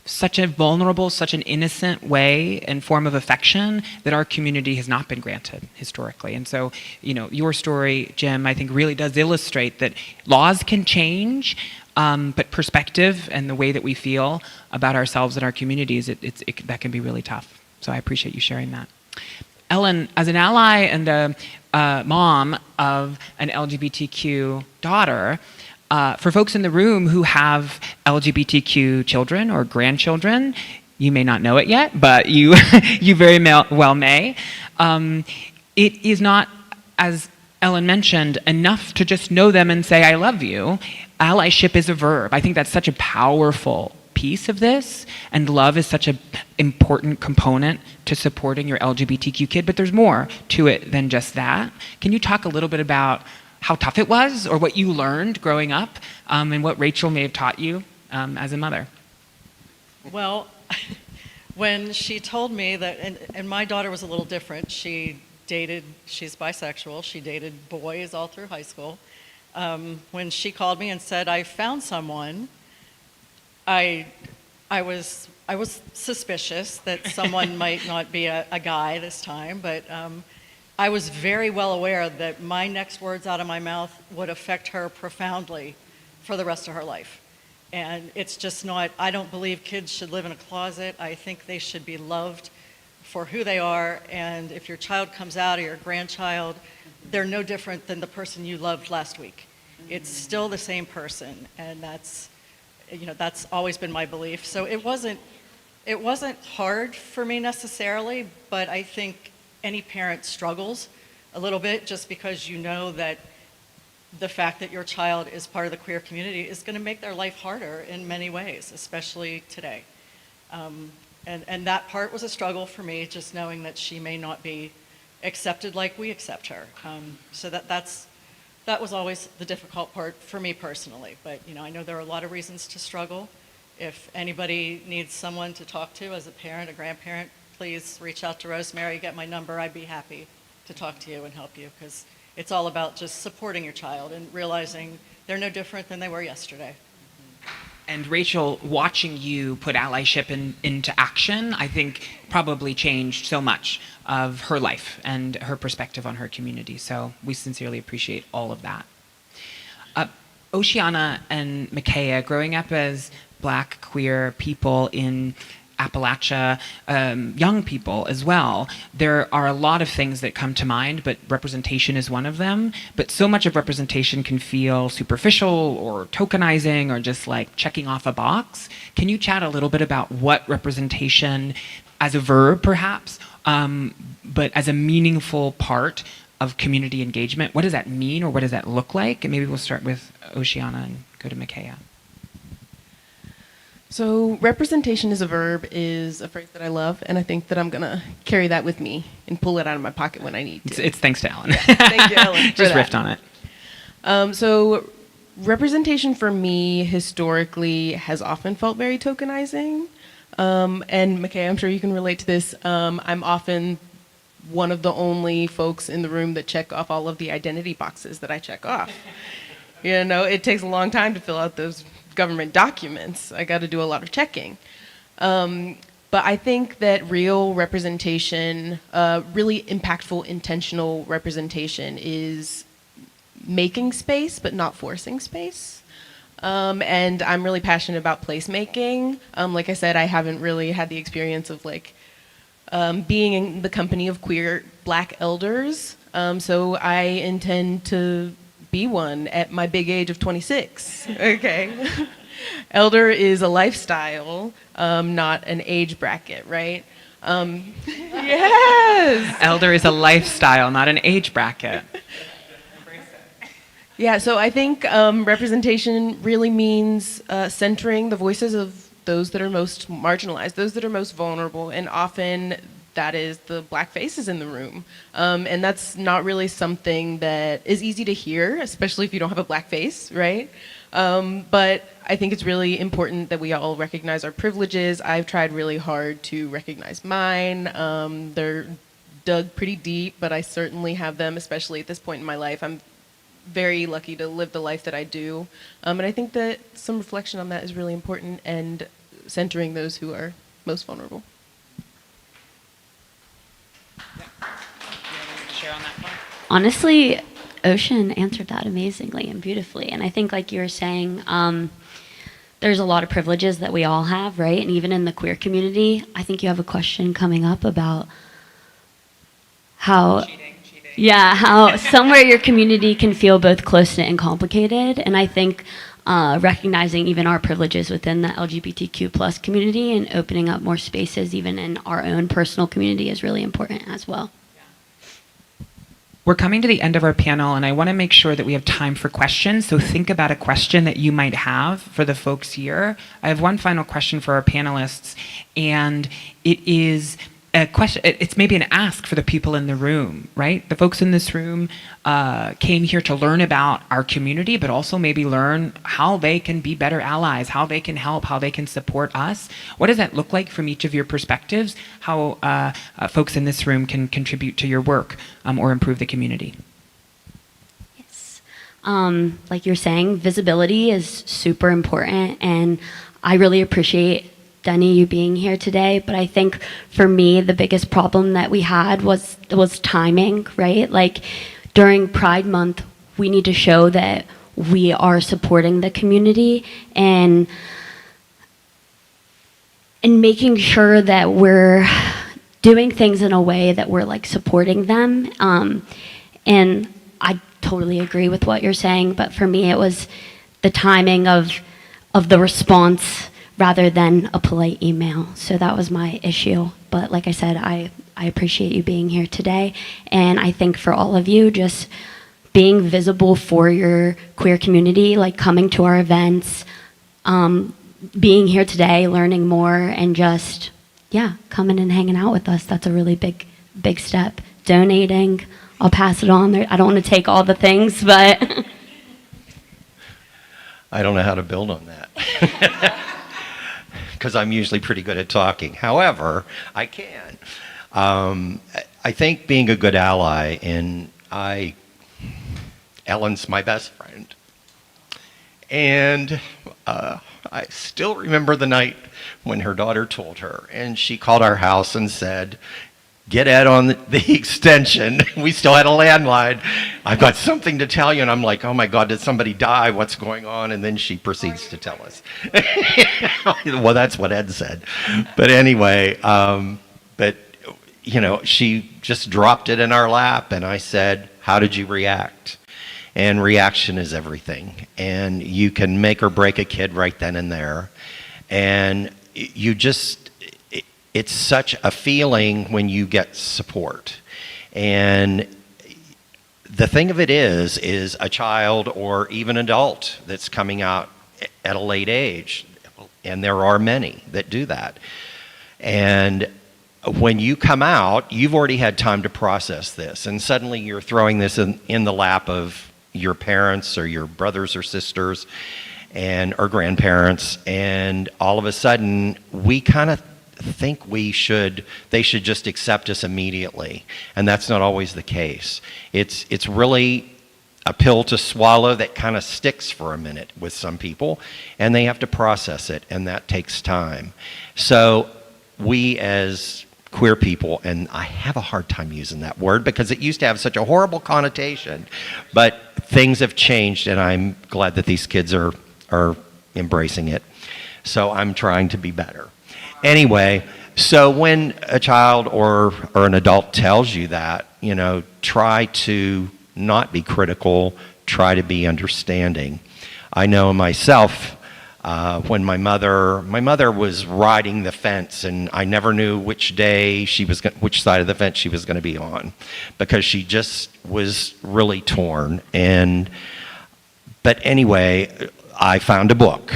such a vulnerable, such an innocent way and form of affection that our community has not been granted historically. And so, your story, Jim, I think really does illustrate that laws can change, but perspective and the way that we feel about ourselves and our communities, that can be really tough. So I appreciate you sharing that. Ellen, as an ally and a mom of an LGBTQ daughter, for folks in the room who have LGBTQ children or grandchildren, you may not know it yet, but you very well may. It is not, as Ellen mentioned, enough to just know them and say, I love you. Allyship is a verb. I think that's such a powerful piece of this, and love is such an important component to supporting your LGBTQ kid, but there's more to it than just that. Can you talk a little bit about how tough it was, or what you learned growing up, and what Rachel may have taught you as a mother? Well, when she told me that, and my daughter was a little different, she's bisexual, she dated boys all through high school. When she called me and said, I found someone, I was suspicious that someone might not be a guy this time, but I was very well aware that my next words out of my mouth would affect her profoundly for the rest of her life. And it's just not, I don't believe kids should live in a closet. I think they should be loved for who they are, and if your child comes out or your grandchild, they're no different than the person you loved last week. It's still the same person, and that's always been my belief. So it wasn't hard for me necessarily, but I think any parent struggles a little bit just because you know that the fact that your child is part of the queer community is going to make their life harder in many ways, especially today. And that part was a struggle for me, just knowing that she may not be accepted like we accept her. So that was always the difficult part for me personally. But I know there are a lot of reasons to struggle. If anybody needs someone to talk to as a parent, a grandparent, please reach out to Rosemary, get my number. I'd be happy to talk to you and help you, because it's all about just supporting your child and realizing they're no different than they were yesterday. And Rachel, watching you put allyship into action, I think probably changed so much of her life and her perspective on her community. So we sincerely appreciate all of that. Oceana and Micaiah, growing up as Black queer people in Appalachia, young people as well, there are a lot of things that come to mind, but representation is one of them. But so much of representation can feel superficial or tokenizing or just like checking off a box. Can you chat a little bit about what representation, as a verb perhaps, but as a meaningful part of community engagement, what does that mean, or what does that look like? And maybe we'll start with Oceana and go to Micaiah. So representation as a verb is a phrase that I love, and I think that I'm going to carry that with me and pull it out of my pocket when I need to. It's thanks to Ellen. Yeah, thank you, Ellen. Just riffed on it. So representation for me historically has often felt very tokenizing. And McKay, I'm sure you can relate to this. I'm often one of the only folks in the room that check off all of the identity boxes that I check off. It takes a long time to fill out those government documents. I got to do a lot of checking. But I think that real representation, really impactful, intentional representation is making space, but not forcing space. And I'm really passionate about placemaking. Like I said, I haven't really had the experience of being in the company of queer Black elders. So I intend to be one at my big age of 26. Okay. Elder is a lifestyle, not an age bracket, right? Yes. Elder is a lifestyle, not an age bracket. Yeah, so I think representation really means centering the voices of those that are most marginalized, those that are most vulnerable, and often that is the black faces in the room. And that's not really something that is easy to hear, especially if you don't have a black face, right? But I think it's really important that we all recognize our privileges. I've tried really hard to recognize mine. They're dug pretty deep, but I certainly have them, especially at this point in my life. I'm very lucky to live the life that I do. And I think that some reflection on that is really important, and centering those who are most vulnerable. Honestly, Ocean answered that amazingly and beautifully. And I think, like you were saying, there's a lot of privileges that we all have, right? And even in the queer community, I think you have a question coming up about how, how somewhere your community can feel both close-knit and complicated. And I think recognizing even our privileges within the LGBTQ plus community and opening up more spaces even in our own personal community is really important as well. We're coming to the end of our panel, and I want to make sure that we have time for questions. So think about a question that you might have for the folks here. I have one final question for our panelists, and it is a question. It's maybe an ask for the people in the room, right? The folks in this room came here to learn about our community, but also maybe learn how they can be better allies, how they can help, how they can support us. What does that look like from each of your perspectives? How folks in this room can contribute to your work or improve the community? Yes. Like you're saying, visibility is super important, and I really appreciate Denny, you being here today, but I think for me the biggest problem that we had was timing, right? Like during Pride Month, we need to show that we are supporting the community and making sure that we're doing things in a way that we're like supporting them. And I totally agree with what you're saying, but for me it was the timing of the response rather than a polite email. So that was my issue. But like I said, I appreciate you being here today. And I think for all of you, just being visible for your queer community, like coming to our events, being here today, learning more, and just, coming and hanging out with us. That's a really big step. Donating, I'll pass it on. I don't want to take all the things, but. I don't know how to build on that. Because I'm usually pretty good at talking. However, I can. I think being a good ally, and Ellen's my best friend. And I still remember the night when her daughter told her, and she called our house and said, "Get Ed on the extension." We still had a landline. "I've got something to tell you." And I'm like, "Oh my God, did somebody die? What's going on?" And then she proceeds to tell us. Well, that's what Ed said. But anyway, she just dropped it in our lap, and I said, "How did you react?" And reaction is everything. And you can make or break a kid right then and there. And it's such a feeling when you get support. And the thing of it is a child or even adult that's coming out at a late age, and there are many that do that. And when you come out, you've already had time to process this, and suddenly you're throwing this in the lap of your parents or your brothers or sisters or grandparents, and all of a sudden we kind of think they should just accept us immediately, and that's not always the case. It's really a pill to swallow that kind of sticks for a minute with some people, and they have to process it, and that takes time. So we as queer people, and I have a hard time using that word because it used to have such a horrible connotation, but things have changed, and I'm glad that these kids are embracing it. So I'm trying to be better. Anyway, so when a child or an adult tells you that, try to not be critical, try to be understanding. I know myself, when my mother was riding the fence, and I never knew which which side of the fence she was going to be on, because she just was really torn. But anyway, I found a book,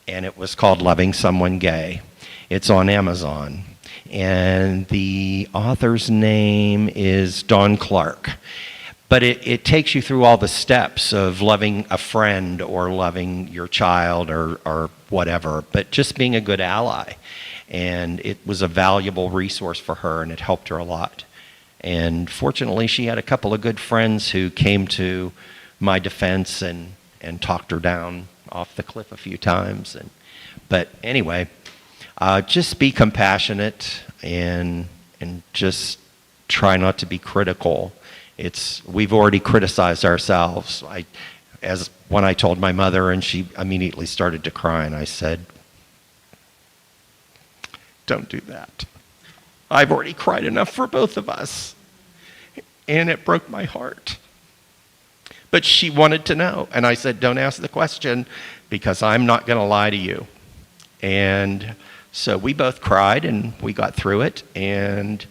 and it was called Loving Someone Gay. It's on Amazon. and the author's name is Dawn Clark. But it takes you through all the steps of loving a friend or loving your child or whatever, but just being a good ally. And it was a valuable resource for her, and it helped her a lot. And fortunately, she had a couple of good friends who came to my defense and talked her down off the cliff a few times. But anyway, just be compassionate and just try not to be critical. We've already criticized ourselves. When I told my mother, and she immediately started to cry, and I said, "Don't do that. I've already cried enough for both of us." And it broke my heart. But she wanted to know, and I said, "Don't ask the question, because I'm not going to lie to you." And so we both cried, and we got through it, and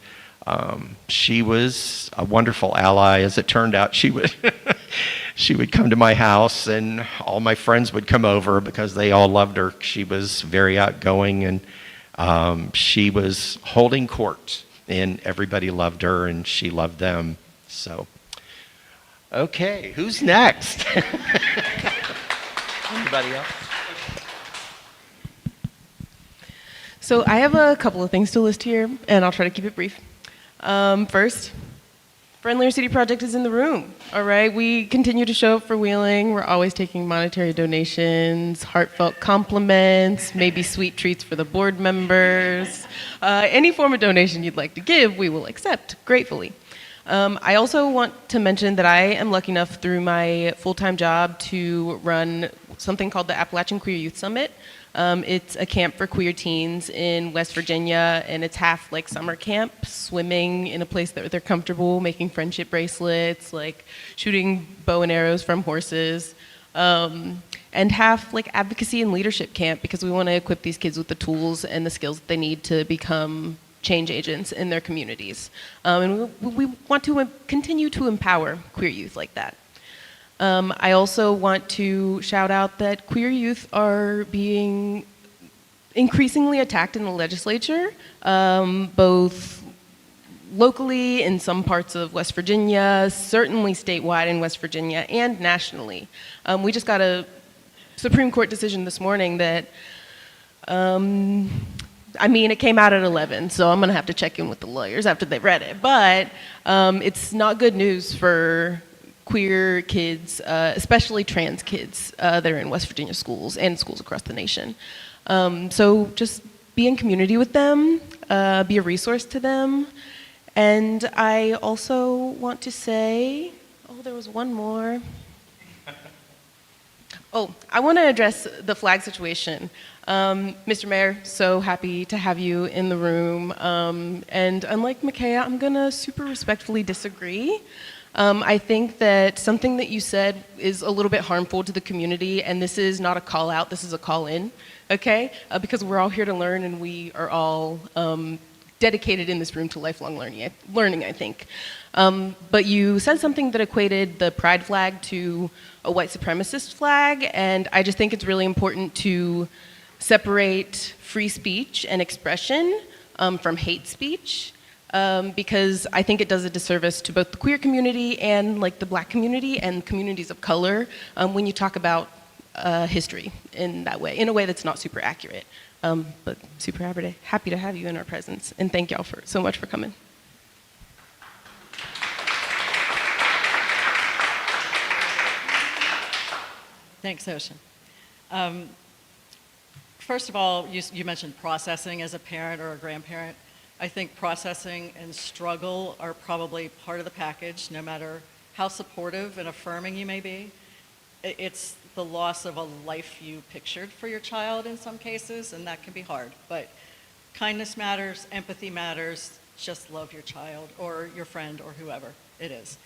she was a wonderful ally. As it turned out, she would come to my house, and all my friends would come over because they all loved her. She was very outgoing, and she was holding court, and everybody loved her, and she loved them. So, okay, who's next? Anybody else? So I have a couple of things to list here, and I'll try to keep it brief. First, Friendlier City Project is in the room, all right? We continue to show up for Wheeling. We're always taking monetary donations, heartfelt compliments, maybe sweet treats for the board members. Any form of donation you'd like to give, we will accept gratefully. I also want to mention that I am lucky enough through my full-time job to run something called the Appalachian Queer Youth Summit. It's a camp for queer teens in West Virginia, and it's half like summer camp, swimming in a place that they're comfortable, making friendship bracelets, like shooting bow and arrows from horses, and half like advocacy and leadership camp, because we want to equip these kids with the tools and the skills that they need to become change agents in their communities. And we want to continue to empower queer youth like that. I also want to shout out that queer youth are being increasingly attacked in the legislature, both locally in some parts of West Virginia, certainly statewide in West Virginia, and nationally. We just got a Supreme Court decision this morning that, it came out at 11, so I'm going to have to check in with the lawyers after they've read it. But it's not good news for queer kids, especially trans kids that are in West Virginia schools and schools across the nation. So just be in community with them, be a resource to them. And I also want to say, there was one more. I want to address the flag situation. Mr. Mayor, so happy to have you in the room. And unlike Micaiah, I'm going to super respectfully disagree. I think that something that you said is a little bit harmful to the community, and this is not a call out, this is a call in, okay? Because we're all here to learn, and we are all dedicated in this room to lifelong learning, I think. But you said something that equated the pride flag to a white supremacist flag, and I just think it's really important to separate free speech and expression from hate speech. Because I think it does a disservice to both the queer community and like the Black community and communities of color when you talk about history in that way, in a way that's not super accurate. But super happy to have you in our presence, and thank y'all so much for coming. Thanks, Ocean. First of all, you mentioned processing as a parent or a grandparent. I think processing and struggle are probably part of the package, no matter how supportive and affirming you may be. It's the loss of a life you pictured for your child in some cases, and that can be hard. But kindness matters, empathy matters, just love your child or your friend or whoever it is.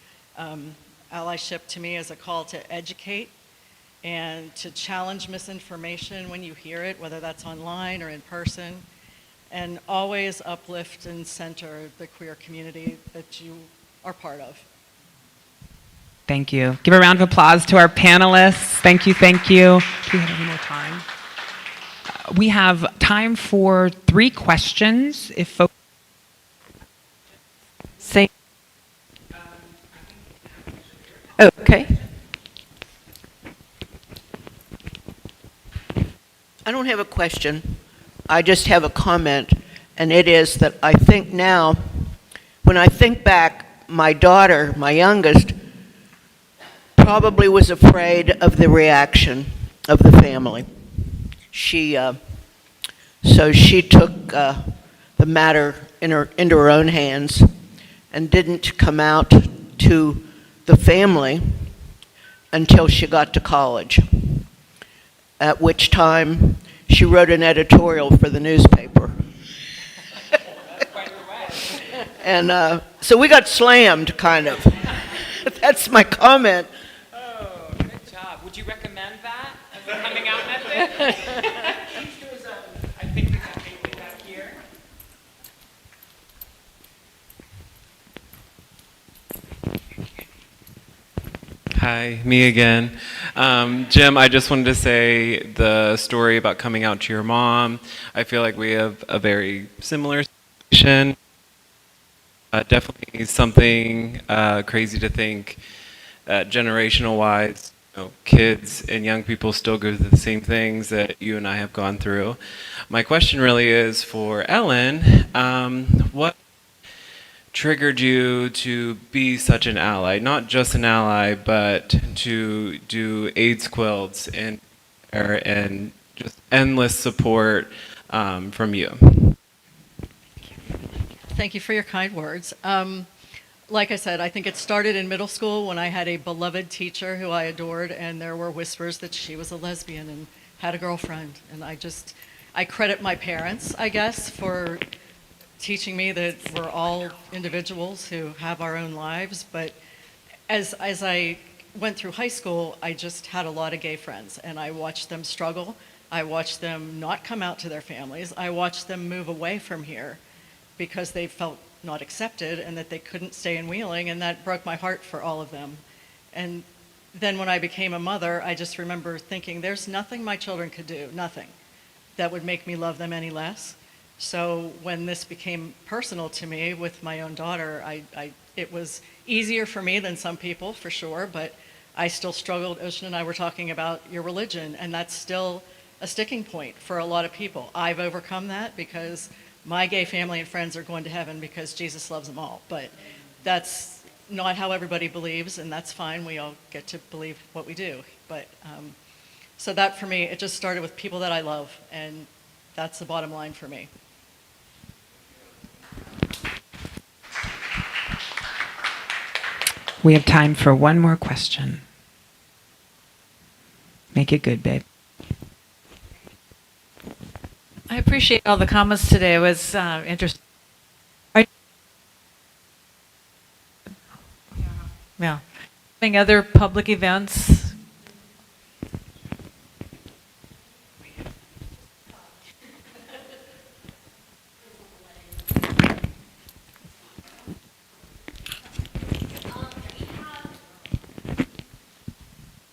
Allyship to me is a call to educate and to challenge misinformation when you hear it, whether that's online or in person. And always uplift and center the queer community that you are part of. Thank you. Give a round of applause to our panelists. Thank you, thank you. Do we have any more time? We have time for 3 questions if folks I don't have a question. I just have a comment, and it is that I think now, when I think back, my daughter, my youngest, probably was afraid of the reaction of the family. So she took the matter into her own hands and didn't come out to the family until she got to college, at which time she wrote an editorial for the newspaper. And so we got slammed, kind of. That's my comment. Oh, good job. Would you recommend that as a coming out method? I think we can take it back here. Hi, me again. Jim, I just wanted to say the story about coming out to your mom. I feel like we have a very similar situation. Definitely something crazy to think that generational wise, kids and young people still go through the same things that you and I have gone through. My question really is for Ellen. What triggered you to be such an ally? Not just an ally, but to do AIDS quilts and just endless support from you. Thank you for your kind words. Like I said, I think it started in middle school when I had a beloved teacher who I adored, and there were whispers that she was a lesbian and had a girlfriend. And I credit my parents, I guess, for teaching me that we're all individuals who have our own lives. But as I went through high school, I just had a lot of gay friends, and I watched them struggle. I watched them not come out to their families. I watched them move away from here because they felt not accepted and that they couldn't stay in Wheeling, and that broke my heart for all of them. And then when I became a mother, I just remember thinking, there's nothing my children could do, nothing, that would make me love them any less. So when this became personal to me with my own daughter, it was easier for me than some people, for sure, but I still struggled. Ocean and I were talking about your religion, and that's still a sticking point for a lot of people. I've overcome that because my gay family and friends are going to heaven because Jesus loves them all. But that's not how everybody believes, and that's fine. We all get to believe what we do. But so that for me, it just started with people that I love, and that's the bottom line for me. We have time for one more question. Make it good, babe. I appreciate all the comments today. It was interesting. Yeah. Having other public events.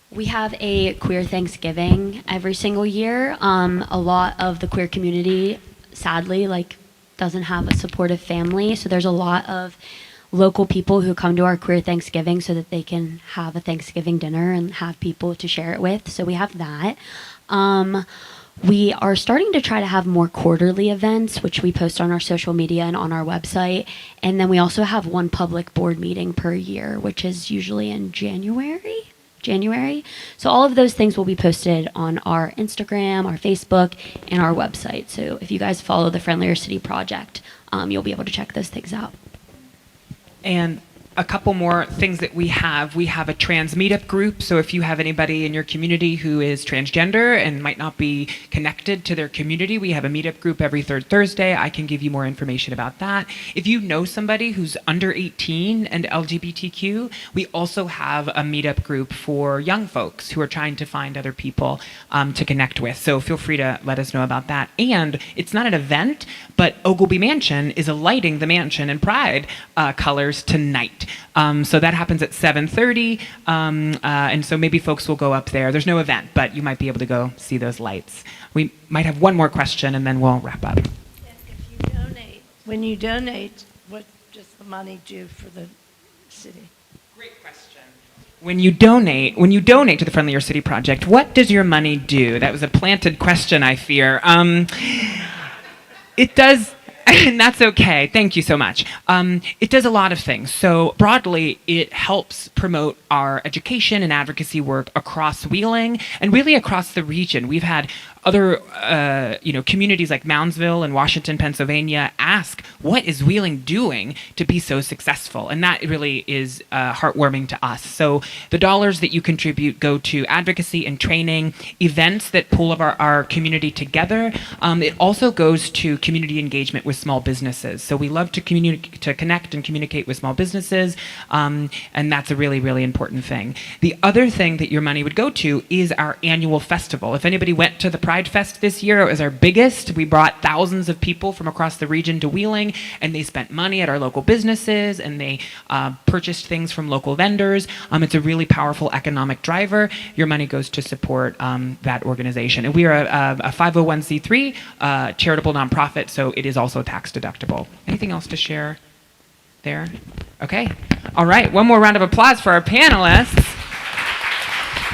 We have a queer Thanksgiving every single year. A lot of the queer community, sadly, doesn't have a supportive family. So there's a lot of local people who come to our queer Thanksgiving so that they can have a Thanksgiving dinner and have people to share it with. So we have that. We are starting to try to have more quarterly events, which we post on our social media and on our website. And then we also have one public board meeting per year, which is usually in January. So all of those things will be posted on our Instagram, our Facebook, and our website. So if you guys follow the Friendlier City Project, you'll be able to check those things out. And a couple more things that we have. We have a trans meetup group. So if you have anybody in your community who is transgender and might not be connected to their community, we have a meetup group every third Thursday. I can give you more information about that. If you know somebody who's under 18 and LGBTQ, we also have a meetup group for young folks who are trying to find other people to connect with. So feel free to let us know about that. And it's not an event, but Ogilby Mansion is lighting the mansion in pride colors tonight. So that happens at 7:30, and so maybe folks will go up there. There's no event, but you might be able to go see those lights. We might have one more question, and then we'll wrap up. When you donate, what does the money do for the city? Great question. When you donate to the Friendlier City Project, what does your money do? That was a planted question, I fear. It does, and that's okay. Thank you so much. It does a lot of things. So broadly, it helps promote our education and advocacy work across Wheeling and really across the region. We've had other communities like Moundsville and Washington, Pennsylvania ask, what is Wheeling doing to be so successful? And that really is heartwarming to us. So the dollars that you contribute go to advocacy and training, events that pull our community together. It also goes to community engagement with small businesses. So we love to connect and communicate with small businesses, and that's a really, really important thing. The other thing that your money would go to is our annual festival. If anybody went to the Pride Fest this year, it was our biggest. We brought thousands of people from across the region to Wheeling, and they spent money at our local businesses, and they purchased things from local vendors. It's a really powerful economic driver. Your money goes to support that organization. And we are a 501c3 charitable nonprofit, so it is also tax deductible. Anything else to share there? Okay. All right. One more round of applause for our panelists.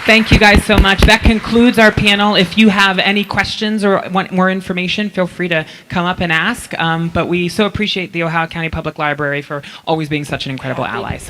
Thank you guys so much. That concludes our panel. If you have any questions or want more information, feel free to come up and ask. But we so appreciate the Ohio County Public Library for always being such an incredible ally. So